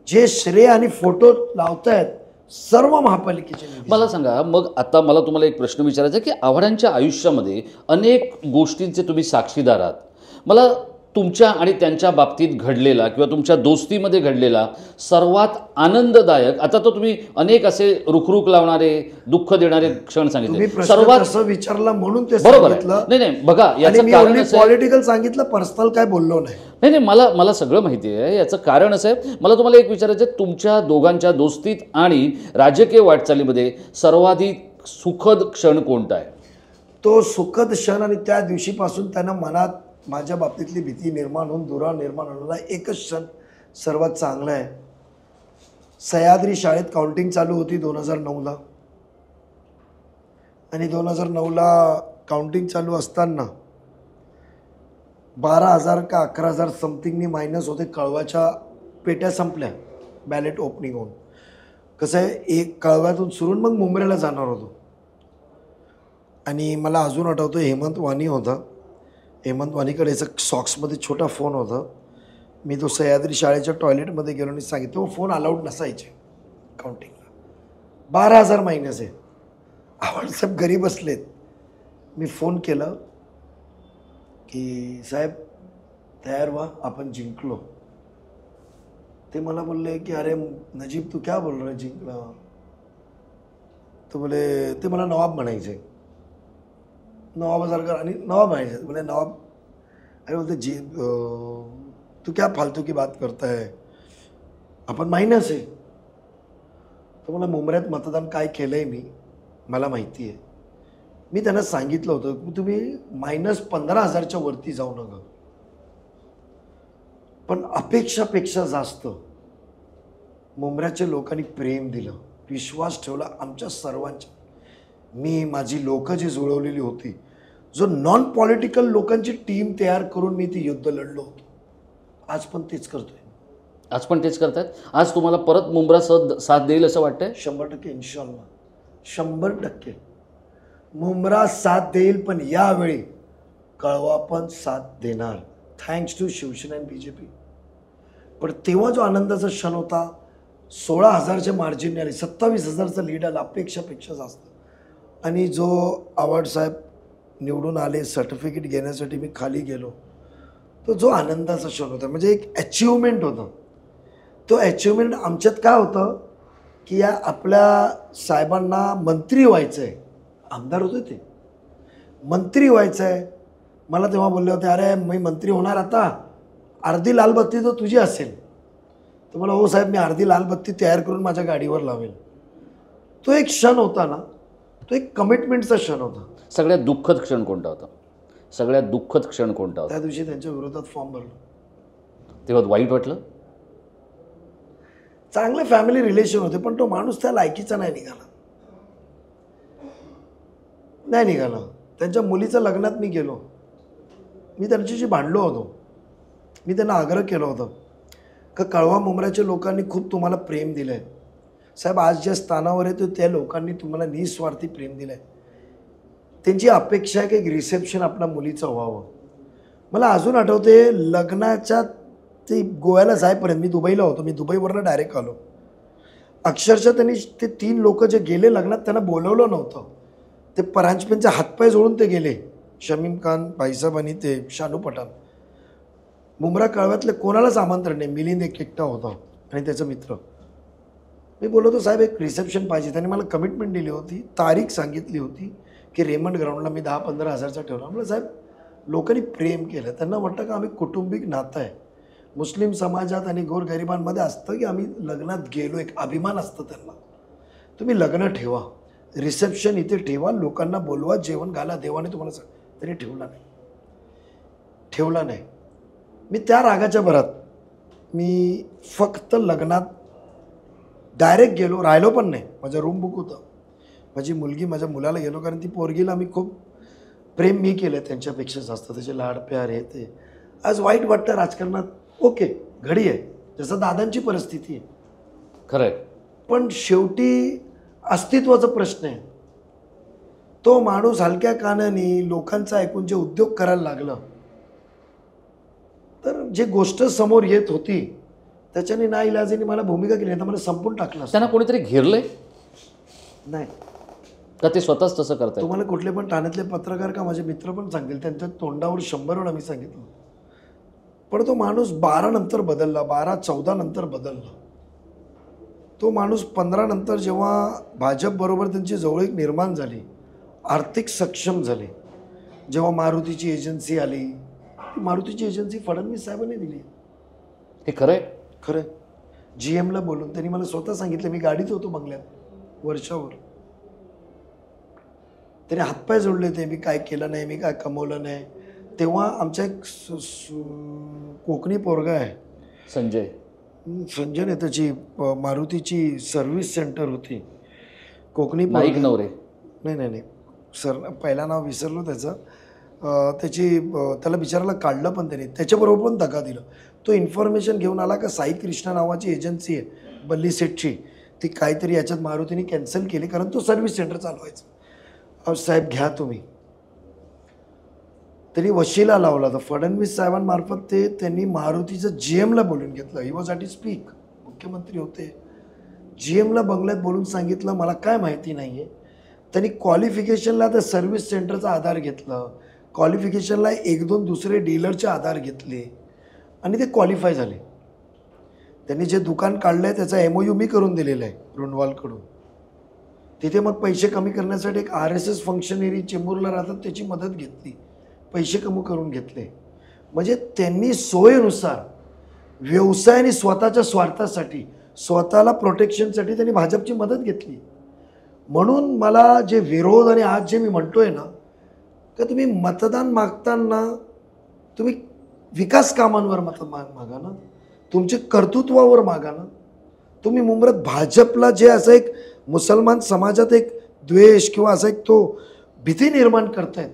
Speaker 1: जे श्रेय आणि फोटो लावतायत सर्व महापालिकेचे निधी.
Speaker 2: मला सांगा, मग आता मला तुम्हाला एक प्रश्न विचारायचा की आव्हाडांच्या आयुष्यामध्ये अनेक गोष्टींचे तुम्ही साक्षीदार आहात. मला तुमच्या आणि त्यांच्या बाबतीत घडलेला किंवा तुमच्या दोस्तीमध्ये घडलेला सर्वात आनंददायक, आता तो तुम्ही अनेक असे रुखरुख लावणारे, दुःख देणारे क्षण सांगितले,
Speaker 1: सर्वात असं विचारला म्हणून ते
Speaker 2: बरोबर आहे.
Speaker 1: सांगितलं.
Speaker 2: नाही बघा, याचं कारण असं
Speaker 1: पॉलिटिकल सांगितलं, पर्सनल काय बोललो नाही.
Speaker 2: नाही मला सगळं माहिती आहे. याचं कारण असं आहे, मला तुम्हाला एक विचारायचं आहे, तुमच्या दोघांच्या दोस्तीत आणि राजकीय वाटचालीमध्ये सर्वाधिक सुखद क्षण कोणता आहे?
Speaker 1: तो सुखद क्षण, आणि त्या दिवशीपासून त्यांना मनात माझ्या बाबतीतली भीती निर्माण होऊन दुरावा निर्माण होणारा एकच क्षण सर्वात चांगला आहे. सह्याद्री शाळेत काउंटिंग चालू होती 2009ला, आणि 2009ला काउंटिंग चालू असताना 12,000 का 11,000 समथिंगनी मायनस होते. कळवाच्या पेट्या संपल्या बॅलेट ओपनिंग होऊन. कसं आहे, एक कळव्यातून सुरून मग मुंबईला जाणार होतो. आणि मला अजून आठवतं, हेमंत वाणी होता. हेमंत वाणीकडे याचा सॉक्समध्ये छोटा फोन होता. मी तो सह्याद्री शाळेच्या टॉयलेटमध्ये गेलो आणि सांगितलं, वो फोन अलाउड नसायचे काउंटिंगला. 12,000 मायनस आहे. आव्हाड साहेब घरी बसलेत. मी फोन केला की साहेब तयार व्हा, आपण जिंकलो. ते मला बोलले की अरे नजीब तू क्या बोल रहा है, जिंकला. तो बोले, ते मला नवाब म्हणायचे, नवाबासारखं, आणि नवाब म्हणायचे. बोले नवाब. अरे बोलते जी तू क्या फालतू की बात करता है, आपण मायनस आहे. तर मला मुंबईत मतदान काय केलं आहे मला माहिती आहे. मी त्यांना सांगितलं होतं की तुम्ही -15,000च्या वरती जाऊ नका. पण अपेक्षापेक्षा जास्त मुंबऱ्याच्या लोकांनी प्रेम दिलं, विश्वास ठेवला आमच्या सर्वांच्या. मी माझी लोकं जी जुळवलेली होती, जो नॉन पॉलिटिकल लोकांची टीम तयार करून मी ती युद्ध लढलो होतो. आज पण तेच करतोय.
Speaker 2: आज पण तेच करतायत. आज तुम्हाला परत मुंब्रा साथ देईल असं वाटतंय?
Speaker 1: 100% इन्शॉल्लाह, 100% मुंब्रा साथ देईल. पण यावेळी कळवा पण साथ देणार, थँक्स टू शिवसेना आणि BJP. पण तेव्हा जो आनंदाचा क्षण होता, 16,000च्या मार्जिनने आली, 27,000चा लीड आला, अपेक्षापेक्षा जास्त. आणि जो आव्हाड साहेब निवडून आले, सर्टिफिकेट घेण्यासाठी मी खाली गेलो, तो जो आनंदाचा क्षण होता, म्हणजे एक अचिव्हमेंट होतं. तो अचिव्हमेंट आमच्यात काय होतं की या आपल्या साहेबांना मंत्री व्हायचं आहे. आमदार होते ते, मंत्री व्हायचं आहे. मला तेव्हा बोलले होते, अरे मी मंत्री होणार, आता अर्धी लालबत्ती तर तुझी असेल. तर मला, हो साहेब, मी अर्धी लालबत्ती तयार करून माझ्या गाडीवर लावेल. तो एक क्षण होता ना, तो एक कमिटमेंटचा क्षण होता.
Speaker 2: सगळ्यात दुःखद क्षण कोणता होता? सगळ्यात दुःखद क्षण कोणता होता?
Speaker 1: त्या दिवशी त्यांच्या विरोधात फॉर्म भरलो.
Speaker 2: तेव्हा वाईट वाटलं?
Speaker 1: चांगले फॅमिली रिलेशन होते, पण तो माणूस त्या लायकीचा नाही निघाला. त्यांच्या मुलीच्या लग्नात मी गेलो, मी त्यांच्याशी भांडलो होतो. मी त्यांना आग्रह केला होता का कळवा मुंब्राच्या लोकांनी खूप तुम्हाला प्रेम दिलं आहे साहेब. आज ज्या स्थानावर आहे त्या लोकांनी तुम्हाला निस्वार्थी प्रेम दिलं आहे. त्यांची अपेक्षा आहे की एक रिसेप्शन आपल्या मुलीचं व्हावं. मला अजून आठवते, लग्नाच्या ते गोव्याला जायपर्यंत मी दुबईला होतो. मी दुबईवरनं डायरेक्ट आलो. अक्षरशः त्यांनी ते 3 लोक जे गेले लग्नात, त्यांना बोलवलं नव्हतं. ते परांजपेंचे हातपाय जोडून ते गेले. शमीम खान भाईसाहेब आणि ते शानू पठाण. मुंब्रा कळव्यातले कोणालाच आमंत्रण नाही. मिलिंद एकटा होता आणि त्याचा मित्र. मी बोललो होतो, साहेब एक रिसेप्शन पाहिजे. त्यांनी मला कमिटमेंट दिली होती, तारीख सांगितली होती की रेमंड ग्राउंडला मी 10-15 हजारचा ठेवला. म्हटलं साहेब, लोकांनी प्रेम केलं, त्यांना वाटतं का आम्ही कौटुंबिक नातं आहे. मुस्लिम समाजात आणि गोरगरिबांमध्ये असतं की आम्ही लग्नात गेलो, एक अभिमान असतं त्यांना. तुम्ही लग्न ठेवा, रिसेप्शन इथे ठेवा, लोकांना बोलवा, जेवण घाला, देवाने तुम्हाला तरी ठेवला नाही. मी त्या रागाच्या भरात मी फक्त लग्नात डायरेक्ट गेलो, राहिलो पण नाही. माझं रूम बुक होतं. माझी मुलगी, माझ्या मुलाला गेलो, कारण ती पोरगीला मी खूप प्रेम मी केलं त्यांच्यापेक्षा जास्त. त्याचे लाड प्यार हे ते. आज वाईट वाटतं राजकारणात, ओके घडी आहे, जसं दादांची परिस्थिती आहे,
Speaker 2: खरं आहे.
Speaker 1: पण शेवटी अस्तित्वाचा प्रश्न आहे. तो माणूस हलक्या कानाने लोकांचं ऐकून जे उद्योग करायला लागलं, तर जे गोष्ट समोर येत होती त्याच्याने नाईलाजाने मला भूमिका केली, तर मला संपून टाकलं.
Speaker 2: त्यांना कोणीतरी घेरलंय
Speaker 1: नाही
Speaker 2: का ते स्वतःच तसं करतात?
Speaker 1: तुम्हाला कुठले पण ठाण्यातले पत्रकार का माझे मित्र पण सांगतील, त्यांच्या तोंडावर 100 वेळा मी सांगितलं. पण तो माणूस 12 नंतर बदलला, 12-14 नंतर बदलला. तो माणूस 15 नंतर जेव्हा भाजपबरोबर त्यांची जवळीक निर्माण झाली, आर्थिक सक्षम झाले, जेव्हा मारुतीची एजन्सी आली, मारुतीची एजन्सी फडणवीस साहेबांनी दिली.
Speaker 2: हे खरं आहे?
Speaker 1: खरं. GMला बोलून त्यांनी मला स्वतः सांगितलं. मी गाडीत होतो बंगल्यात वर्षावर. त्याने हातपाय जोडले होते, मी काय केलं नाही, मी काय कमवलं नाही. तेव्हा आमच्या एक कोकणी पोरगा आहे, संजय ने, त्याची मारुतीची सर्व्हिस सेंटर होती. कोकणी
Speaker 2: नाईक नवरे,
Speaker 1: नाही सर, पहिला नाव विसरलो त्याचं. त्याला बिचाराला काढलं, पण त्याने त्याच्याबरोबर पण दगा दिलं. तो इन्फॉर्मेशन घेऊन आला का साई कृष्णा नावाची एजन्सी आहे बल्ली सेटची, ती काहीतरी याच्यात मारुतीने कॅन्सल केली, कारण तो सर्व्हिस सेंटर चालवायचा. साहेब घ्या तुम्ही. त्यांनी वशिला लावला. तर फडणवीस साहेबांमार्फत त्यांनी मारुतीचं GMला बोलून घेतलं. He was at is speak. मुख्यमंत्री होते. GMला बंगल्यात बोलून सांगितलं, मला काय माहिती नाही आहे. त्यांनी क्वालिफिकेशनला त्या सर्व्हिस सेंटरचा आधार घेतला, क्वालिफिकेशनला 1-2 दुसरे डीलरचे आधार घेतले आणि ते क्वालिफाय झाले. त्यांनी जे दुकान काढलं आहे त्याचा MOU मी करून दिलेला आहे रुणवालकडून. तिथे मग पैसे कमी करण्यासाठी एक RSS फंक्शनरी चेंबूरला राहतात, त्याची मदत घेतली, पैसे कमी करून घेतले. म्हणजे त्यांनी सोयीनुसार व्यवसाय आणि स्वतःच्या स्वार्थासाठी, स्वतःला प्रोटेक्शनसाठी त्यांनी भाजपची मदत घेतली. म्हणून मला जे विरोध आणि आज जे मी म्हणतोय ना, का तुम्ही मतदान मागताना तुम्ही विकास कामांवर मागा ना, तुमचे कर्तृत्वावर मागा ना. तुम्ही मुंब्रात भाजपला जे असं एक मुसलमान समाजात एक द्वेष किंवा असा एक तो भीती निर्माण करतायत,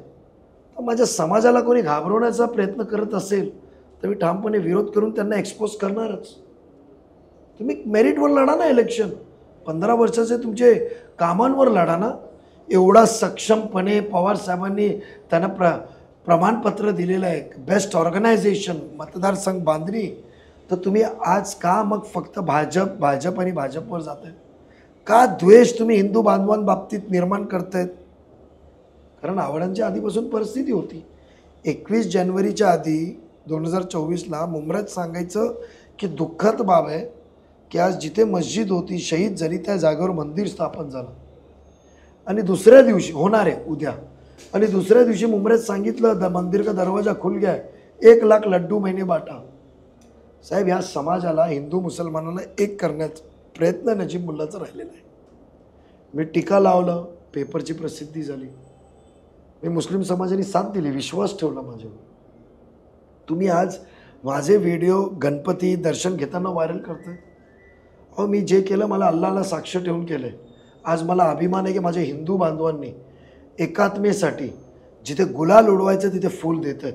Speaker 1: तर माझ्या समाजाला कोणी घाबरवण्याचा प्रयत्न करत असेल तर मी ठामपणे विरोध करून त्यांना एक्सपोज करणारच. तुम्ही मेरिटवर लढा ना इलेक्शन, 15 वर्षाचे तुमचे कामांवर लढा ना. एवढा सक्षमपणे पवार साहेबांनी त्यांना प्रमाणपत्र दिलेलं आहे, बेस्ट ऑर्गनायझेशन, मतदारसंघ बांधणी. तर तुम्ही आज का मग फक्त भाजप आणि भाजपवर जात आहेत? का द्वेष तुम्ही हिंदू बांधवांबाबतीत निर्माण करतायत? कारण आवडांच्या आधीपासून परिस्थिती होती. 21 जानेवारीच्या आधी 2024ला मुंबईत सांगायचं की दुःखद बाब आहे की आज जिथे मस्जिद होती शहीद झाली त्या जागेवर मंदिर स्थापन झालं. आणि दुसऱ्या दिवशी होणार आहे उद्या, आणि दुसऱ्या दिवशी मुंबईत सांगितलं मंदिर का दरवाजा खुल गया, 1 लाख लड्डू मैंने बाटा. साहेब, ह्या समाजाला, हिंदू मुसलमानांना एक करण्याचा प्रयत्न नजीब मुल्लाचा राहिलेला आहे. मी टीका लावलं, पेपरची प्रसिद्धी झाली, मी मुस्लिम समाजाने साथ दिली, विश्वास ठेवला माझ्यावर. तुम्ही आज माझे व्हिडिओ गणपती दर्शन घेताना व्हायरल करताय. अहो, मी जे केलं मला अल्लाला साक्ष ठेवून केलं आहे. आज मला अभिमान आहे की माझ्या हिंदू बांधवांनी एकात्मेसाठी जिथे गुलाल उडवायचं तिथे फूल देत आहेत,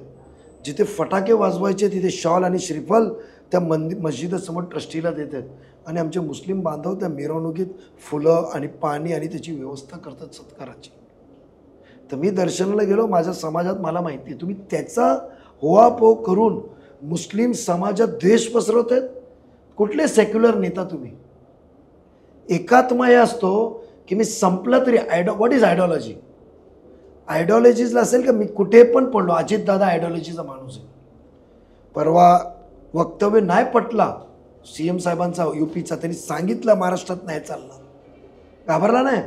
Speaker 1: जिथे फटाके वाजवायचे तिथे शॉल आणि श्रीफल त्या मस्जिदसमोर ट्रस्टीला देत आहेत, आणि आमचे मुस्लिम बांधव त्या मिरवणुकीत फुलं आणि पाणी आणि त्याची व्यवस्था करतात सत्काराची. तर मी दर्शनाला गेलो, माझ्या समाजात मला माहिती आहे. तुम्ही त्याचा होवापोह करून मुस्लिम समाजात द्वेष पसरवत आहेत. कुठले सेक्युलर नेता तुम्ही? एकात्मा हे असतो की मी संपलं तरी व्हॉट इज आयडिओलॉजी? आयडिओलॉजीजला असेल का मी कुठे पण पडलो, अजितदादा आयडिओलॉजीचा माणूस आहे. परवा वक्तव्य नाही पटला CM साहेबांचा UPचा, त्यांनी सांगितलं महाराष्ट्रात नाही चालणार, घाबरला नाही.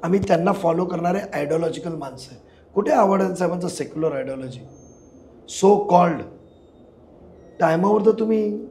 Speaker 1: आम्ही त्यांना फॉलो करणारे आयडिओलॉजिकल माणसं आहे. कुठे आवडे साहेबांचा सेक्युलर आयडिओलॉजी? सो कॉल्ड टायमावर तर तुम्ही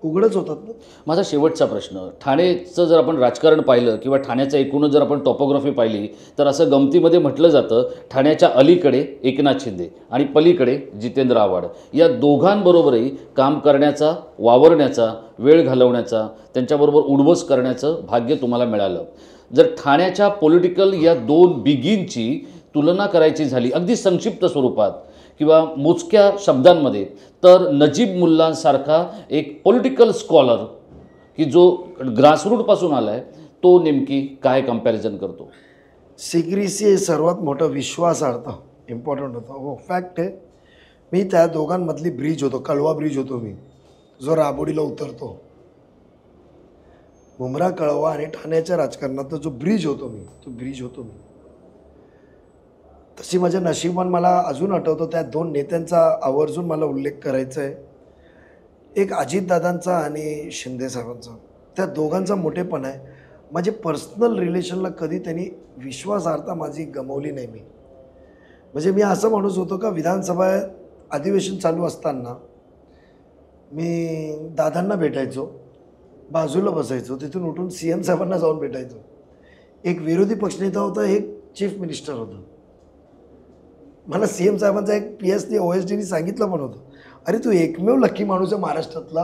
Speaker 1: उघडच होतात ना.
Speaker 2: माझा शेवटचा प्रश्न, ठाणेचं जर आपण राजकारण पाहिलं किंवा ठाण्याचं एकूणच जर आपण टॉपोग्राफी पाहिली तर असं गमतीमध्ये म्हटलं जातं, ठाण्याच्या अलीकडे एकनाथ शिंदे आणि पलीकडे जितेंद्र आव्हाड, या दोघांबरोबरही काम करण्याचा, वावरण्याचा, वेळ घालवण्याचा, त्यांच्याबरोबर उडबस करण्याचं भाग्य तुम्हाला मिळालं. जर ठाण्याच्या पॉलिटिकल या 2 बिगींची तुलना करायची झाली अगदी संक्षिप्त स्वरूपात किंवा मोजक्या शब्दांमध्ये, तर नजीब मुल्लांसारखा एक पॉलिटिकल स्कॉलर की जो ग्रासरूटपासून आला आहे, तो नेमकी काय कंपॅरिझन करतो?
Speaker 1: सिक्रेसी हे सर्वात मोठं विश्वासार्थ इम्पॉर्टंट होतं. हो, फॅक्ट आहे. मी त्या दोघांमधली ब्रिज होतो, कळवा ब्रिज होतो मी, जो राबोडीला उतरतो. मुंब्रा, कळवा आणि ठाण्याच्या राजकारणात जो ब्रिज होतो मी, तो ब्रिज होतो मी. तशी माझ्या नशिबान मला अजून आठवतं त्या 2 नेत्यांचा आवर्जून मला उल्लेख करायचा आहे. एक अजितदादांचा आणि शिंदे साहेबांचा. त्या दोघांचा मोठेपण आहे. माझे पर्सनल रिलेशनला कधी त्यांनी विश्वासार्हता माझी गमावली नाही. म्हणजे मी असं माणूस होतो का विधानसभा अधिवेशन चालू असताना मी दादांना भेटायचो, बाजूला बसायचो, तिथून उठून CM साहेबांना जाऊन भेटायचो. एक विरोधी पक्षनेता होता, एक चीफ मिनिस्टर होता. मला CM साहेबांचा एक PhD OSDनी सांगितलं पण होतं, अरे तू एकमेव लकी माणूस आहे महाराष्ट्रातला,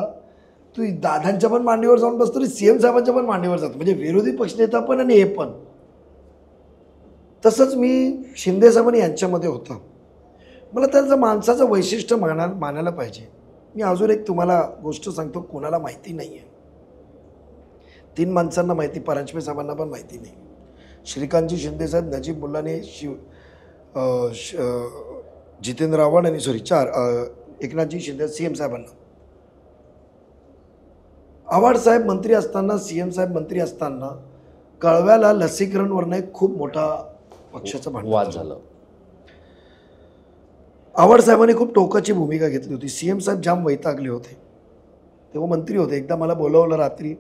Speaker 1: तू दादांच्या पण मांडीवर जाऊन बसतो आणि CM साहेबांच्या पण मांडीवर जातो, म्हणजे विरोधी पक्षनेता पण आणि हे पण. तसंच मी शिंदे साहेबांनी यांच्यामध्ये होता. मला त्यांचं माणसाचं वैशिष्ट्य मानायला पाहिजे. मी अजून एक तुम्हाला गोष्ट सांगतो, कोणाला माहिती नाही आहे. 3 माणसांना माहिती, परांजपे साहेबांना पण माहिती नाही. श्रीकांतजी शिंदे साहेब, नजीब मुल्लाने, जितेंद्र आव्हाड आणि 4 एकनाथजी शिंदे, CM साहेबांना. आव्हाड साहेब मंत्री असताना, CM साहेब मंत्री असताना कळव्याला लसीकरणवरनं एक खूप मोठा पक्षाचा
Speaker 2: वाद झाला.
Speaker 1: आव्हाड साहेबांनी खूप टोकाची भूमिका घेतली होती. CM साहेब जाम वैतागले होते, तेव्हा मंत्री होते. एकदा मला बोलवलं रात्री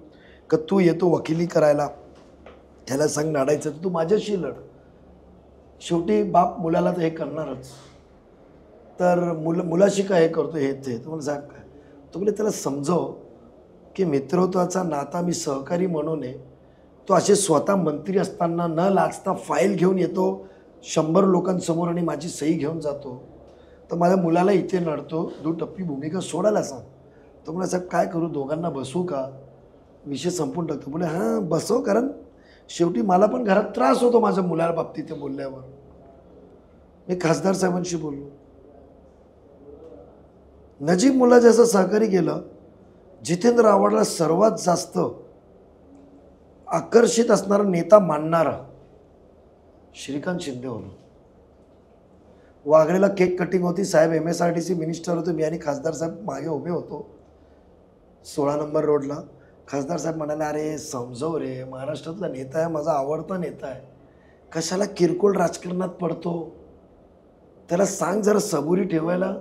Speaker 1: का तू येतो वकिली करायला, त्याला सांग लढायचं तर तू माझ्याशी लढ. शेवटी बाप मुलाला तर हे करणारच, तर मुलाशी काय हे करतो हे ते. तुम्हाला साहेब काय, तुम्ही त्याला समजव की मित्रत्वाचा नाता मी सहकारी म्हणून आहे. तो असे स्वतः मंत्री असताना न लाजता फाईल घेऊन येतो 100 लोकांसमोर आणि माझी सही घेऊन जातो. तर माझ्या मुलाला इथे लढतो, दुटप्पी भूमिका सोडायला सांग. तो मला साहेब काय करू, दोघांना बसवू का, विषय संपून टाकतो. बोले हां बसव, कारण शेवटी मला पण घरात त्रास होतो माझ्या मुलाला बाबतीत ते बोलल्यावर. मी खासदार साहेबांशी बोललो. नजीब मुल्ला जसं सहकार्य केलं, जितेंद्र आव्हाडला सर्वात जास्त आकर्षित असणारा नेता मानणारा श्रीकांत शिंदे होतो. वाघरेला केक कटिंग होती, साहेब MSRTC मिनिस्टर होते, मी आणि खासदार साहेब मागे उभे होतो 16 नंबर रोडला. खासदार साहेब म्हणाले, अरे समजव रे, महाराष्ट्रातला नेता आहे, माझा आवडता नेता आहे, कशाला किरकोळ राजकारणात पडतो, त्याला सांग जरा सबुरी ठेवायला,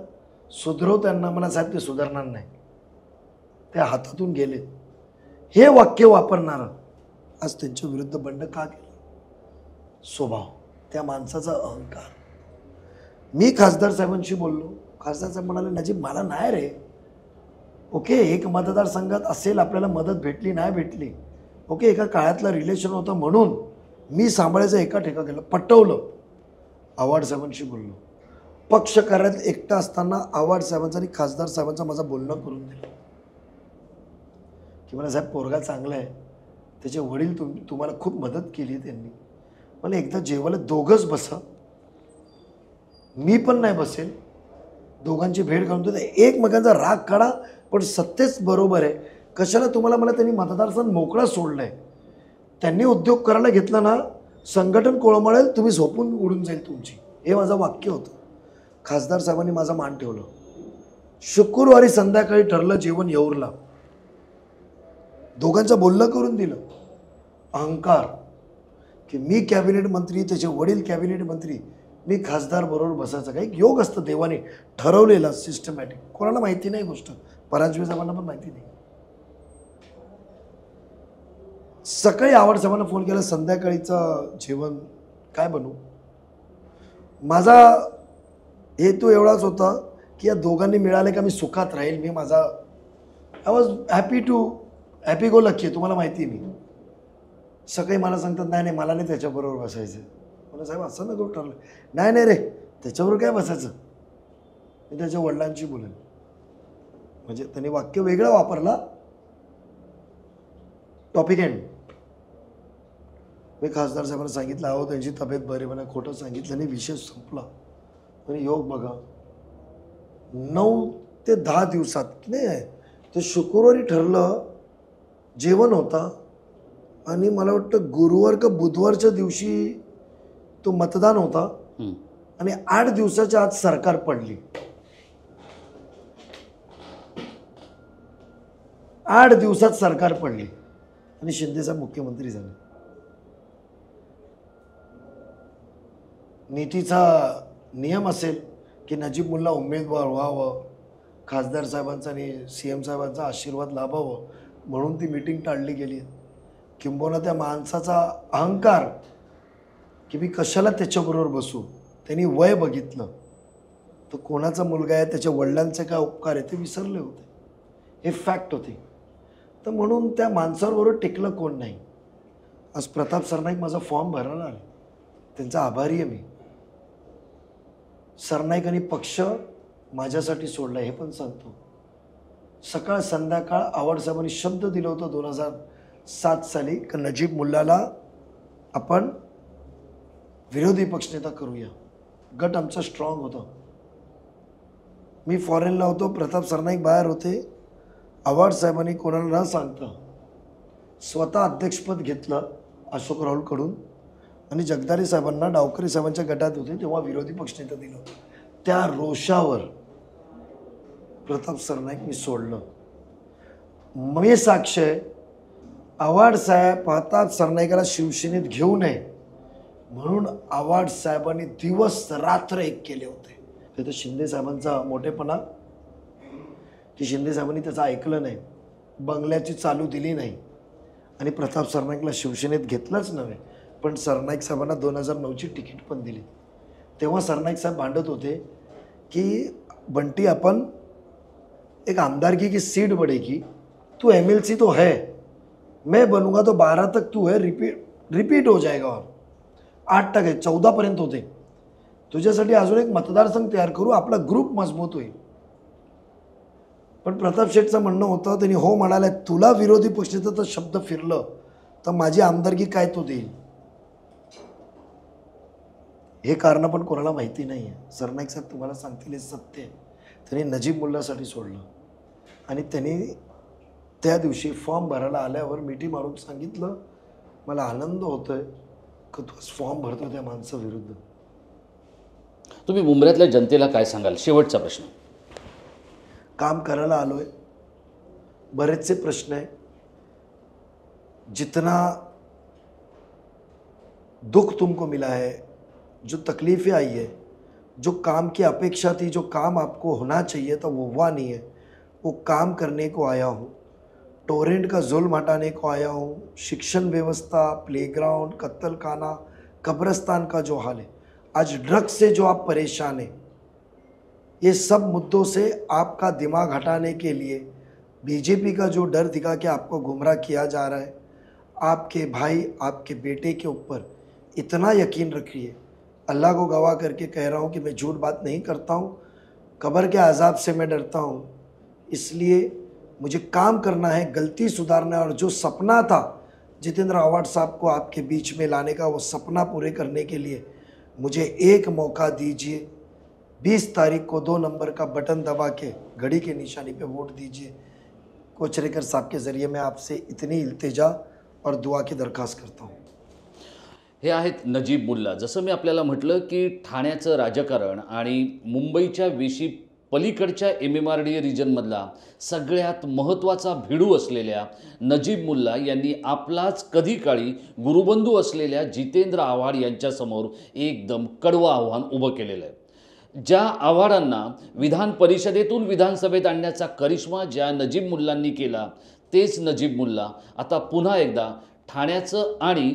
Speaker 1: सुधरव त्यांना. मला साहेब ते सुधारणार नाही, ते हातातून गेले. हे वाक्य वापरणारं आज त्यांच्या विरुद्ध बंड का केलं? स्वभाव, त्या माणसाचा अहंकार. मी खासदार साहेबांशी बोललो. खासदार साहेब म्हणाले, नजीब मला नाही रे. ओके, एक मतदारसंघात असेल, आपल्याला मदत भेटली नाही भेटली, ओके, एका काळातलं रिलेशन होतं म्हणून मी सांभाळायचं एका ठेका केलं, पटवलं. आव्हाड साहेबांशी बोललो. पक्ष कार्यात एकटा असताना आव्हाड साहेबांचा आणि खासदार साहेबांचा माझं बोलणं करून दिलं की मला साहेब पोरगा चांगला आहे, त्याचे वडील तुम्हाला खूप मदत केली आहे त्यांनी, मला एकदा जेवायला दोघंच बसा, मी पण नाही बसेल, दोघांची भेट घालून देते, एकमेकांचा राग काढा, पण सत्तेच बरोबर आहे, कशाला तुम्हाला मला त्यांनी मतदारसंघ मोकळा सोडला आहे, त्यांनी उद्योग करायला घेतला ना, संघटन कोळमळेल, तुम्ही झोपून उडून जाईल तुमची. हे माझं वाक्य होतं. खासदार साहेबांनी माझा मान ठेवलं. शुक्रवारी संध्याकाळी ठरलं जेवण येऊरला, दोघांचं बोलणं करून दिलं. अहंकार की मी कॅबिनेट मंत्री, त्याचे वडील कॅबिनेट मंत्री, मी खासदार बरोबर बसायचं. काही योग असतं देवाने ठरवलेलं, सिस्टमॅटिक. कोणाला माहिती नाही गोष्ट, परांजपे साहेबांना पण माहिती नाही. सकाळी आव्हाड साहेबांना फोन केला, संध्याकाळीचं जेवण काय बनवू. माझा हेतू एवढाच होता की या दोघांनी मिळाले का मी सुखात राहील. मी माझा I was happy go lucky आहे, तुम्हाला माहिती आहे. मी सकाळी मला सांगतात, नाही नाही मला नाही त्याच्याबरोबर बसायचं. मला साहेब असं नको ठरलं. नाही नाही रे, त्याच्याबरोबर काय बसायचं, मी त्याच्या वडिलांशी बोलेन. म्हणजे त्यांनी वाक्य वेगळं वापरला. Topic end. मी खासदार साहेबांना सांगितलं, अहो त्यांची तब्येत बरी, म्हणा खोटं सांगितलं आणि विषय संपला. आणि योग बघा, 9 ते 10 दिवसात नाही, ते शुक्रवारी ठरलं, जेवण होता, आणि मला वाटतं गुरुवार का बुधवारच्या दिवशी तो मतदान होता, आणि 8 दिवसाच्या आत सरकार पडली. 8 दिवसात सरकार पडली आणि शिंदेसाहेब मुख्यमंत्री झाले. नीतीचा नियम असेल की नजीब मुल्ला उमेदवार व्हावं, खासदार साहेबांचा आणि CM साहेबांचा आशीर्वाद लाभावं, म्हणून ती मीटिंग टाळली गेली. किंबहुना त्या माणसाचा अहंकार की मी कशाला त्याच्याबरोबर बसू. त्यांनी वय बघितलं, तो कोणाचा मुलगा आहे, त्याच्या वडिलांचे काय उपकार आहे ते विसरले होते. हे फॅक्ट होते. तर म्हणून त्या माणसाबरोबर टिकलं कोण नाही. आज प्रताप सरनाईक माझा फॉर्म भरायला आले, त्यांचा आभारी आहे मी. सरनाईकांनी पक्ष माझ्यासाठी सोडला हे पण सांगतो. सकाळ संध्याकाळ आव्हाड साहेबांनी शब्द दिलं होतं 2007 साली की नजीब मुल्लाला आपण विरोधी पक्षनेता करूया. गट आमचा स्ट्रॉंग होता. मी फॉरेनला होतो, प्रताप सरनाईक बाहेर होते. आव्हाड साहेबांनी कोणाला न सांगता स्वतः अध्यक्षपद घेतलं अशोक राहुलकडून, आणि जगदाळे साहेबांना डावकरे साहेबांच्या गटात होते तेव्हा विरोधी पक्षनेता दिलं. त्या रोषावर प्रताप सरनाईक मी सोडलं. मी साक्ष आहे. आव्हाड साहेब प्रताप सरनाईकाला शिवसेनेत घेऊ नये म्हणून आव्हाड साहेबांनी दिवस रात्र एक केले होते. तर शिंदे साहेबांचा मोठेपणा की शिंदे साहेबांनी त्याचं ऐकलं नाही, बंगल्याची चालू दिली नाही, आणि प्रताप सरनाईकला शिवसेनेत घेतलंच नव्हे, पण सरनाईक साहेबांना 2009ची तिकीट पण दिली. तेव्हा सरनाईक साहेब भांडत होते की बंटी आपण एक आमदारगी की सीट बढ़ेगी, तू MLC तो है, मैं बनूंगा तो 12 तक तू है, रिपीट हो जाएगा. और 8 टक्के 14 पर्यंत होते. तुझ्यासाठी अजून एक मतदारसंघ तयार करू, आपला ग्रुप मजबूत होईल. पण प्रताप शेठचं म्हणणं होतं, त्यांनी हो म्हणाले, तुला विरोधी पक्षनेता शब्द फिरलं तर माझी आमदारगी काय तो देईल. हे कारण पण कोणाला माहिती नाही आहे. सरनाईक साहेब तुम्हाला सांगतील हे सत्य आहे. त्यांनी नजीब मुल्लासाठी सोडलं आणि त्यांनी त्या दिवशी फॉर्म भरायला आल्यावर मिठी मारून सांगितलं, मला आनंद होतोय की तू फॉर्म भरतो त्या माणसाविरुद्ध.
Speaker 2: तुम्ही मुंबऱ्यातल्या जनतेला काय सांगाल? शेवटचा प्रश्न.
Speaker 1: काम करायला आलोय, बरेचसे प्रश्न आहे. जितना दुख तुमको मिला है, जो तकलीफ़ें आई है, जो काम की अपेक्षा थी, जो काम आपको होना चाहिए था वो हुआ नहीं है, वो काम करने को आया हूँ. टोरेंट का जुल्म हटाने को आया हूँ. शिक्षण व्यवस्था, प्लेग्राउंड, कत्ल खाना, कब्रिस्तान का जो हाल है, आज ड्रग्स से जो आप परेशान हैं, ये सब मुद्दों से आपका दिमाग हटाने के लिए बीजेपी का जो डर दिखा के आपको गुमराह किया जा रहा है, आपके भाई, आपके बेटे के ऊपर इतना यकीन रखिए. अल्लाह को गवाह करके कह रहा हूँ कि मैं झूठ बात नहीं करता हूँ. कब्र के अजाब से मैं डरता हूँ, इसलिए मुझे काम करना है, गलती सुधारना है. और जो सपना था जितेंद्र आव्हाड साहब को आपके बीच में लाने का, वो सपना पूरे करने के लिए मुझे एक मौका दीजिए. 20 तारीख को 2 नंबर का बटन दबा के घड़ी के निशानी पे वोट दीजिए. कोचरेकर साहब के ज़रिए मैं आपसे इतनी इल्तिजा और दुआ की दरख्वास्त करता हूँ.
Speaker 2: हे आहेत नजीब मुल्ला. जसं मी आपल्याला म्हटलं की ठाण्याचं राजकारण आणि मुंबईच्या वेशी पलीकडच्या MMRDA रिजनमधला सगळ्यात महत्त्वाचा भिडू असलेल्या नजीब मुल्ला यांनी आपलाच कधी काळी गुरुबंधू असलेल्या जितेंद्र आव्हाड यांच्यासमोर एकदम कडवं आव्हान उभं केलेलं आहे. ज्या आव्हाडांना विधान परिषदेतून विधानसभेत आणण्याचा करिश्मा ज्या नजीब मुल्लांनी केला, तेच नजीब मुल्ला आता पुन्हा एकदा ठाण्याचं आणि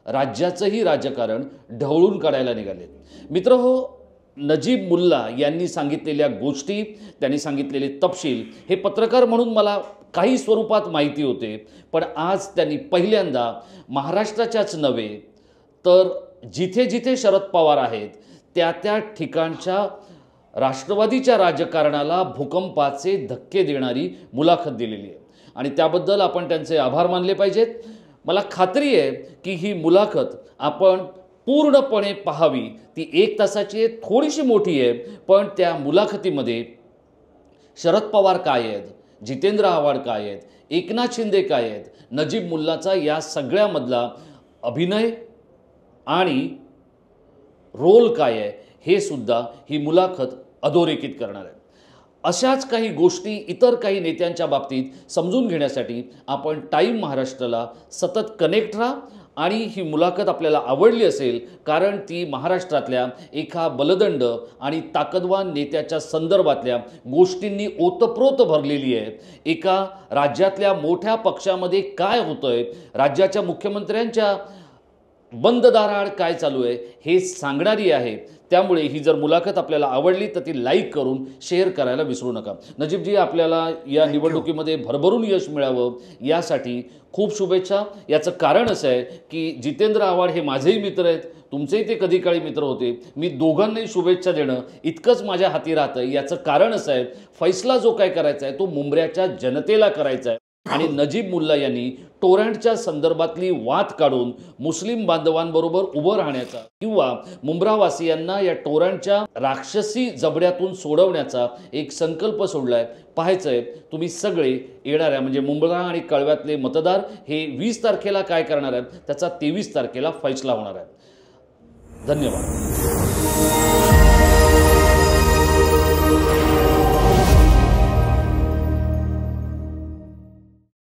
Speaker 2: राज्याचंही राजकारण ढवळून काढायला निघाले. मित्रहो, नजीब मुल्ला यांनी सांगितलेल्या गोष्टी, त्यांनी सांगितलेले तपशील हे पत्रकार म्हणून मला काही स्वरूपात माहिती होते, पण आज त्यांनी पहिल्यांदा महाराष्ट्राच्याच नव्हे तर जिथे जिथे शरद पवार आहेत त्या त्या ठिकाणच्या राष्ट्रवादीच्या राजकारणाला भूकंपाचे धक्के देणारी मुलाखत दिलेली आहे आणि त्याबद्दल आपण त्यांचे आभार मानले पाहिजेत. मला खात्री आहे की ही मुलाखत आपण पूर्णपणे पाहावी. ती 1 तासाची आहे, थोडीशी मोठी आहे, पण त्या मुलाखतीमध्ये शरद पवार काय आहेत, जितेंद्र आव्हाड काय आहेत, एकनाथ शिंदे काय आहेत, नजीब मुल्लाचा या सगळ्यामधला अभिनय आणि रोल काय आहे हे सुद्धा ही मुलाखत अधोरेखित करणार आहे. अशाच काही गोष्टी इतर काही नेत्यांच्या बाबतीत समजून घेण्यासाठी आपण टाईम महाराष्ट्राला सतत कनेक्ट राहा. आणि ही मुलाखत आपल्याला आवडली असेल कारण ती महाराष्ट्रातल्या एका बलदंड आणि ताकदवान नेत्याच्या संदर्भातल्या गोष्टींनी ओतप्रोत भरलेली आहे. एका राज्यातल्या मोठ्या पक्षामध्ये काय होतंय, राज्याच्या मुख्यमंत्र्यांच्या बंद दाराआड काय चालू आहे हे सांगणारी आहे. त्यामुळे ही जर मुलाखत आपल्याला आवडली तर ती लाईक करून शेअर करायला विसरू नका. नजीबजी, आपल्याला या निवडणुकीमध्ये भरभरून यश मिळावं यासाठी खूप शुभेच्छा. याचं कारण असं आहे की जितेंद्र आव्हाड हे माझेही मित्र आहेत, तुमचेही ते कधी काळी मित्र होते. मी दोघांनाही शुभेच्छा देणं इतकंच माझ्या हाती राहतं. याचं कारण असं आहे, फैसला जो काय करायचा आहे तो मुंबऱ्याच्या जनतेला करायचा आहे आणि नजीब मुल्ला यांनी टोरंटच्या संदर्भातली वाद काढून मुस्लिम बांधवांबरोबर उभं राहण्याचा किंवा मुंब्रावासियांना या टोरंटच्या राक्षसी जबड्यातून सोडवण्याचा एक संकल्प सोडलाय. पाहायचंय तुम्ही सगळे येणाऱ्या म्हणजे मुंब्रा आणि कळव्यातले मतदार हे 20 तारखेला काय करणार आहेत त्याचा 23 तारखेला फैसला होणार आहे. धन्यवाद.